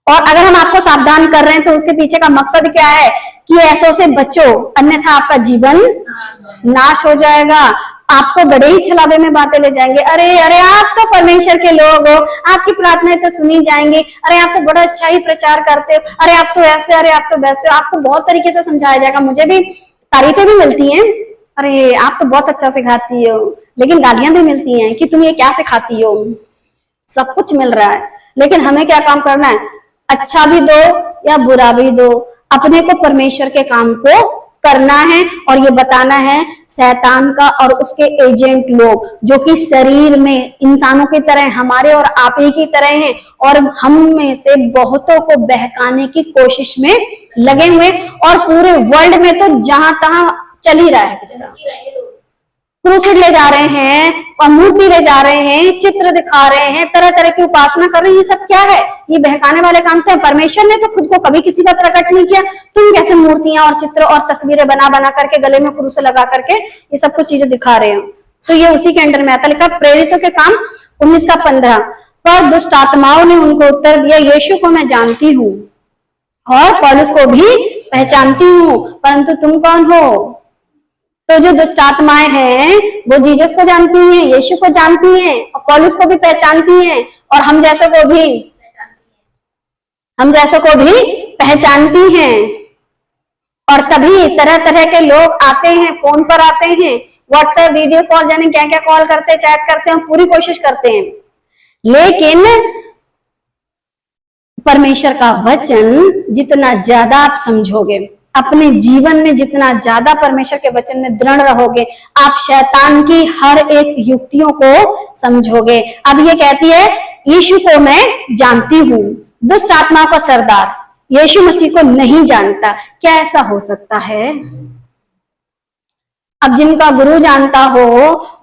और अगर हम आपको सावधान कर रहे हैं तो उसके पीछे का मकसद क्या है कि ऐसों से बचो, अन्यथा आपका जीवन नाश हो जाएगा। आपको बड़े ही छलावे में बातें ले जाएंगे, अरे अरे आप तो परमेश्वर के लोग हो, आपकी प्रार्थनाएं तो सुनी जाएंगी, अरे आप तो बड़ा अच्छा ही प्रचार करते हो, अरे आप तो ऐसे, अरे आप तो वैसे। आपको बहुत तरीके से समझाया जाएगा। मुझे भी तारीफें भी मिलती हैं, अरे आप तो बहुत अच्छा सिखाती हो, लेकिन गालियां भी मिलती हैं कि तुम ये क्या सिखाती हो। सब कुछ मिल रहा है, लेकिन हमें क्या काम करना है, अच्छा भी दो या बुरा भी दो, अपने को परमेश्वर के काम को करना है। और ये बताना है शैतान का और उसके एजेंट लोग जो कि शरीर में इंसानों की तरह, हमारे और आप ही की तरह हैं, और हम में से बहुतों को बहकाने की कोशिश में लगे हुए, और पूरे वर्ल्ड में तो जहां तहां चल ही रहा है किस्सा। क्रूसिड ले जा रहे हैं और मूर्ति ले जा रहे हैं, चित्र दिखा रहे हैं, तरह तरह की उपासना कर रहे हैं। ये सब क्या है? ये बहकाने वाले काम थे। परमेश्वर ने तो खुद को कभी किसी का प्रकट नहीं किया, तुम कैसे मूर्तियां और चित्र और तस्वीरें बना बना करके गले में क्रूस लगा करके ये सब कुछ चीजें दिखा रहे हो। तो ये उसी के अंडर में आता। लिखा प्रेरितों के काम 19:15, पर दुष्ट आत्माओं ने उनको उत्तर दिया, यीशु को मैं जानती हूँ और पौलुस को भी पहचानती हूँ, परंतु तुम कौन हो? तो जो दुष्ट आत्माएं हैं वो जीसस को जानती हैं, यीशु को जानती हैं और पौलुस को भी पहचानती हैं, और हम जैसों को भी पहचानती हैं। और तभी तरह तरह के लोग आते हैं, फोन पर आते हैं, व्हाट्सएप वीडियो कॉल, जाने क्या क्या कॉल करते हैं, चैट करते हैं, पूरी कोशिश करते हैं। लेकिन परमेश्वर का वचन जितना ज्यादा आप समझोगे, अपने जीवन में जितना ज्यादा परमेश्वर के वचन में दृढ़ रहोगे, आप शैतान की हर एक युक्तियों को समझोगे। अब ये कहती है यीशु को मैं जानती हूँ, दुष्ट आत्माओं का सरदार यीशु मसीह को नहीं जानता। क्या ऐसा हो सकता है? अब जिनका गुरु जानता हो,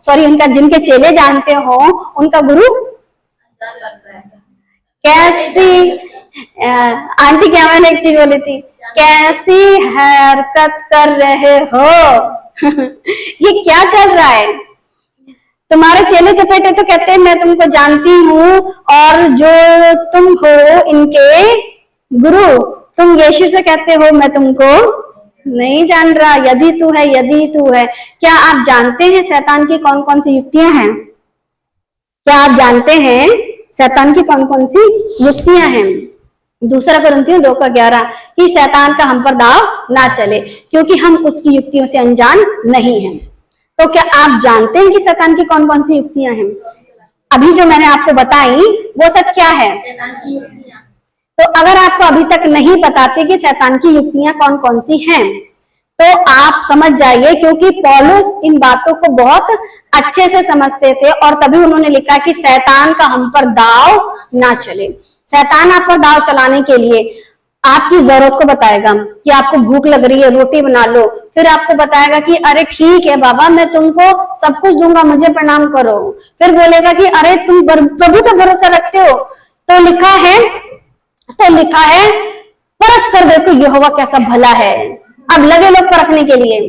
सॉरी उनका, जिनके चेले जानते हो, उनका गुरु कैसी, आंटी क्या मैंने एक चीज बोली थी, कैसी हरकत कर रहे हो ये क्या चल रहा है? तुम्हारे चेले चपेटे तो कहते हैं मैं तुमको जानती हूँ, और जो तुम हो इनके गुरु, तुम यीशु से कहते हो मैं तुमको नहीं जान रहा, यदि तू है, यदि तू है। क्या आप जानते हैं शैतान की कौन कौन सी युक्तियां हैं? क्या आप जानते हैं शैतान की कौन कौन सी युक्तियां हैं? दूसरा कुरिन्थियों 2:11 कि शैतान का हम पर दाव ना चले, क्योंकि हम उसकी युक्तियों से अनजान नहीं हैं। तो क्या आप जानते हैं कि शैतान की कौन कौन सी युक्तियां हैं? अभी जो मैंने आपको बताई वो सब क्या है? तो अगर आपको अभी तक नहीं बताते कि शैतान की युक्तियां कौन कौन सी हैं, तो आप समझ जाइए, क्योंकि पौलुस इन बातों को बहुत अच्छे से समझते थे और तभी उन्होंने लिखा कि शैतान का हम पर दाव ना चले। शैतान आप पर दाव चलाने के लिए आपकी जरूरत को बताएगा कि आपको भूख लग रही है, रोटी बना लो। फिर आपको बताएगा कि अरे ठीक है बाबा, मैं तुमको सब कुछ दूंगा, मुझे प्रणाम करो। फिर बोलेगा कि अरे तुम प्रभु पर भरोसा रखते हो, तो लिखा है परख कर देखो यहोवा कैसा भला है। अब लगे लोग परखने के लिए।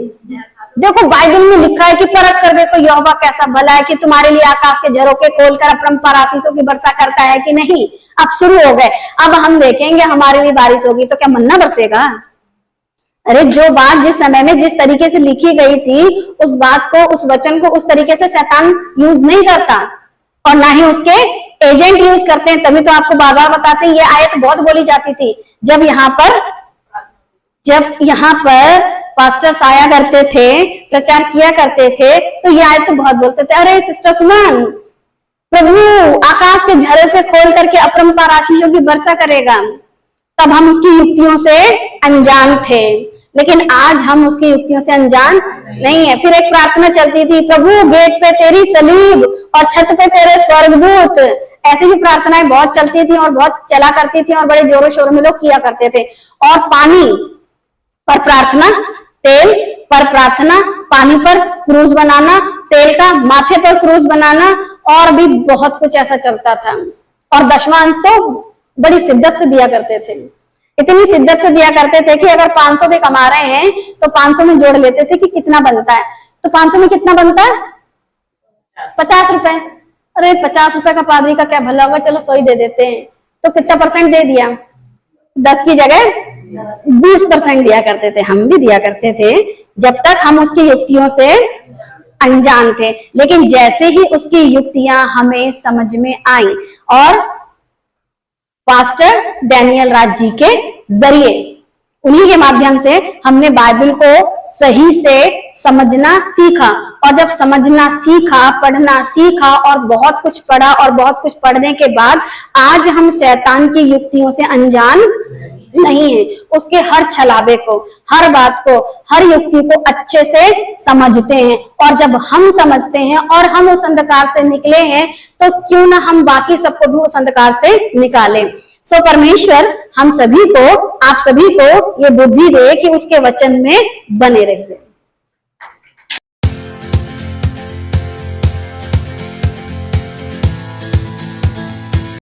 देखो बाइबल में लिखा है कि परख कर देखो यहोवा कैसा भला है, कि तुम्हारे लिए आकाश के झरोखे खोलकर अपरंपार आशीषों की वर्षा करता है कि नहीं। अब शुरू हो गए, अब हम देखेंगे हमारे लिए बारिश होगी तो क्या मन्ना बरसेगा? अरे जो बात जिस समय में जिस तरीके से लिखी गई थी, उस बात को, उस वचन को उस तरीके से शैतान यूज नहीं करता और ना ही उसके एजेंट यूज करते हैं। तभी तो आपको बार बार बताते हैं, ये आयत बहुत बोली जाती थी जब यहाँ पर पास्टर्स आया करते थे, प्रचार किया करते थे, तो ये आयत तो बहुत बोलते थे, अरे सिस्टर सुमन, प्रभु आकाश के झरोखे खोल करके अपरंपार आशीषों की वर्षा करेगा। तब हम उसकी युक्तियों से अनजान थे, लेकिन आज हम उसकी युक्तियों से अनजान नहीं है। फिर एक प्रार्थना चलती थी, प्रभु गेट पे तेरी सलीब और छत पे तेरे स्वर्गदूत। ऐसी भी प्रार्थनाएं बहुत चलती थी और बहुत चला करती थी और बड़े जोरों शोरों में लोग किया करते थे। और पानी पर प्रार्थना, तेल पर प्रार्थना, पानी पर क्रूज बनाना, तेल का माथे पर क्रूज बनाना, और भी बहुत कुछ ऐसा चलता था। और दशमांश तो बड़ी शिद्दत से दिया करते थे, इतनी शिद्दत से दिया करते थे कि अगर 500 भी कमा रहे हैं तो 500 में जोड़ लेते थे कि कितना बनता है। तो 500 में कितना बनता है? 50 रुपए। अरे 50 रुपए का पादरी का क्या भला होगा, चलो 100 ही दे देते हैं। तो कितना परसेंट दे दिया? 10 की जगह 20% दिया करते थे। हम भी दिया करते थे जब तक हम उसकी युक्तियों से अनजान थे। लेकिन जैसे ही उसकी युक्तियां हमें समझ में आई और पास्टर डैनियल राज जी के जरिए, उन्हीं के माध्यम से हमने बाइबल को सही से समझना सीखा। और जब समझना सीखा, पढ़ना सीखा और बहुत कुछ पढ़ा और बहुत कुछ पढ़ने के बाद आज हम शैतान की युक्तियों से अनजान नहीं है। उसके हर छलावे को, हर बात को, हर युक्ति को अच्छे से समझते हैं। और जब हम समझते हैं और हम उस अंधकार से निकले हैं, तो क्यों ना हम बाकी सबको भी उस अंधकार से निकालें। सो परमेश्वर हम सभी को, आप सभी को ये बुद्धि दे कि उसके वचन में बने रहिए।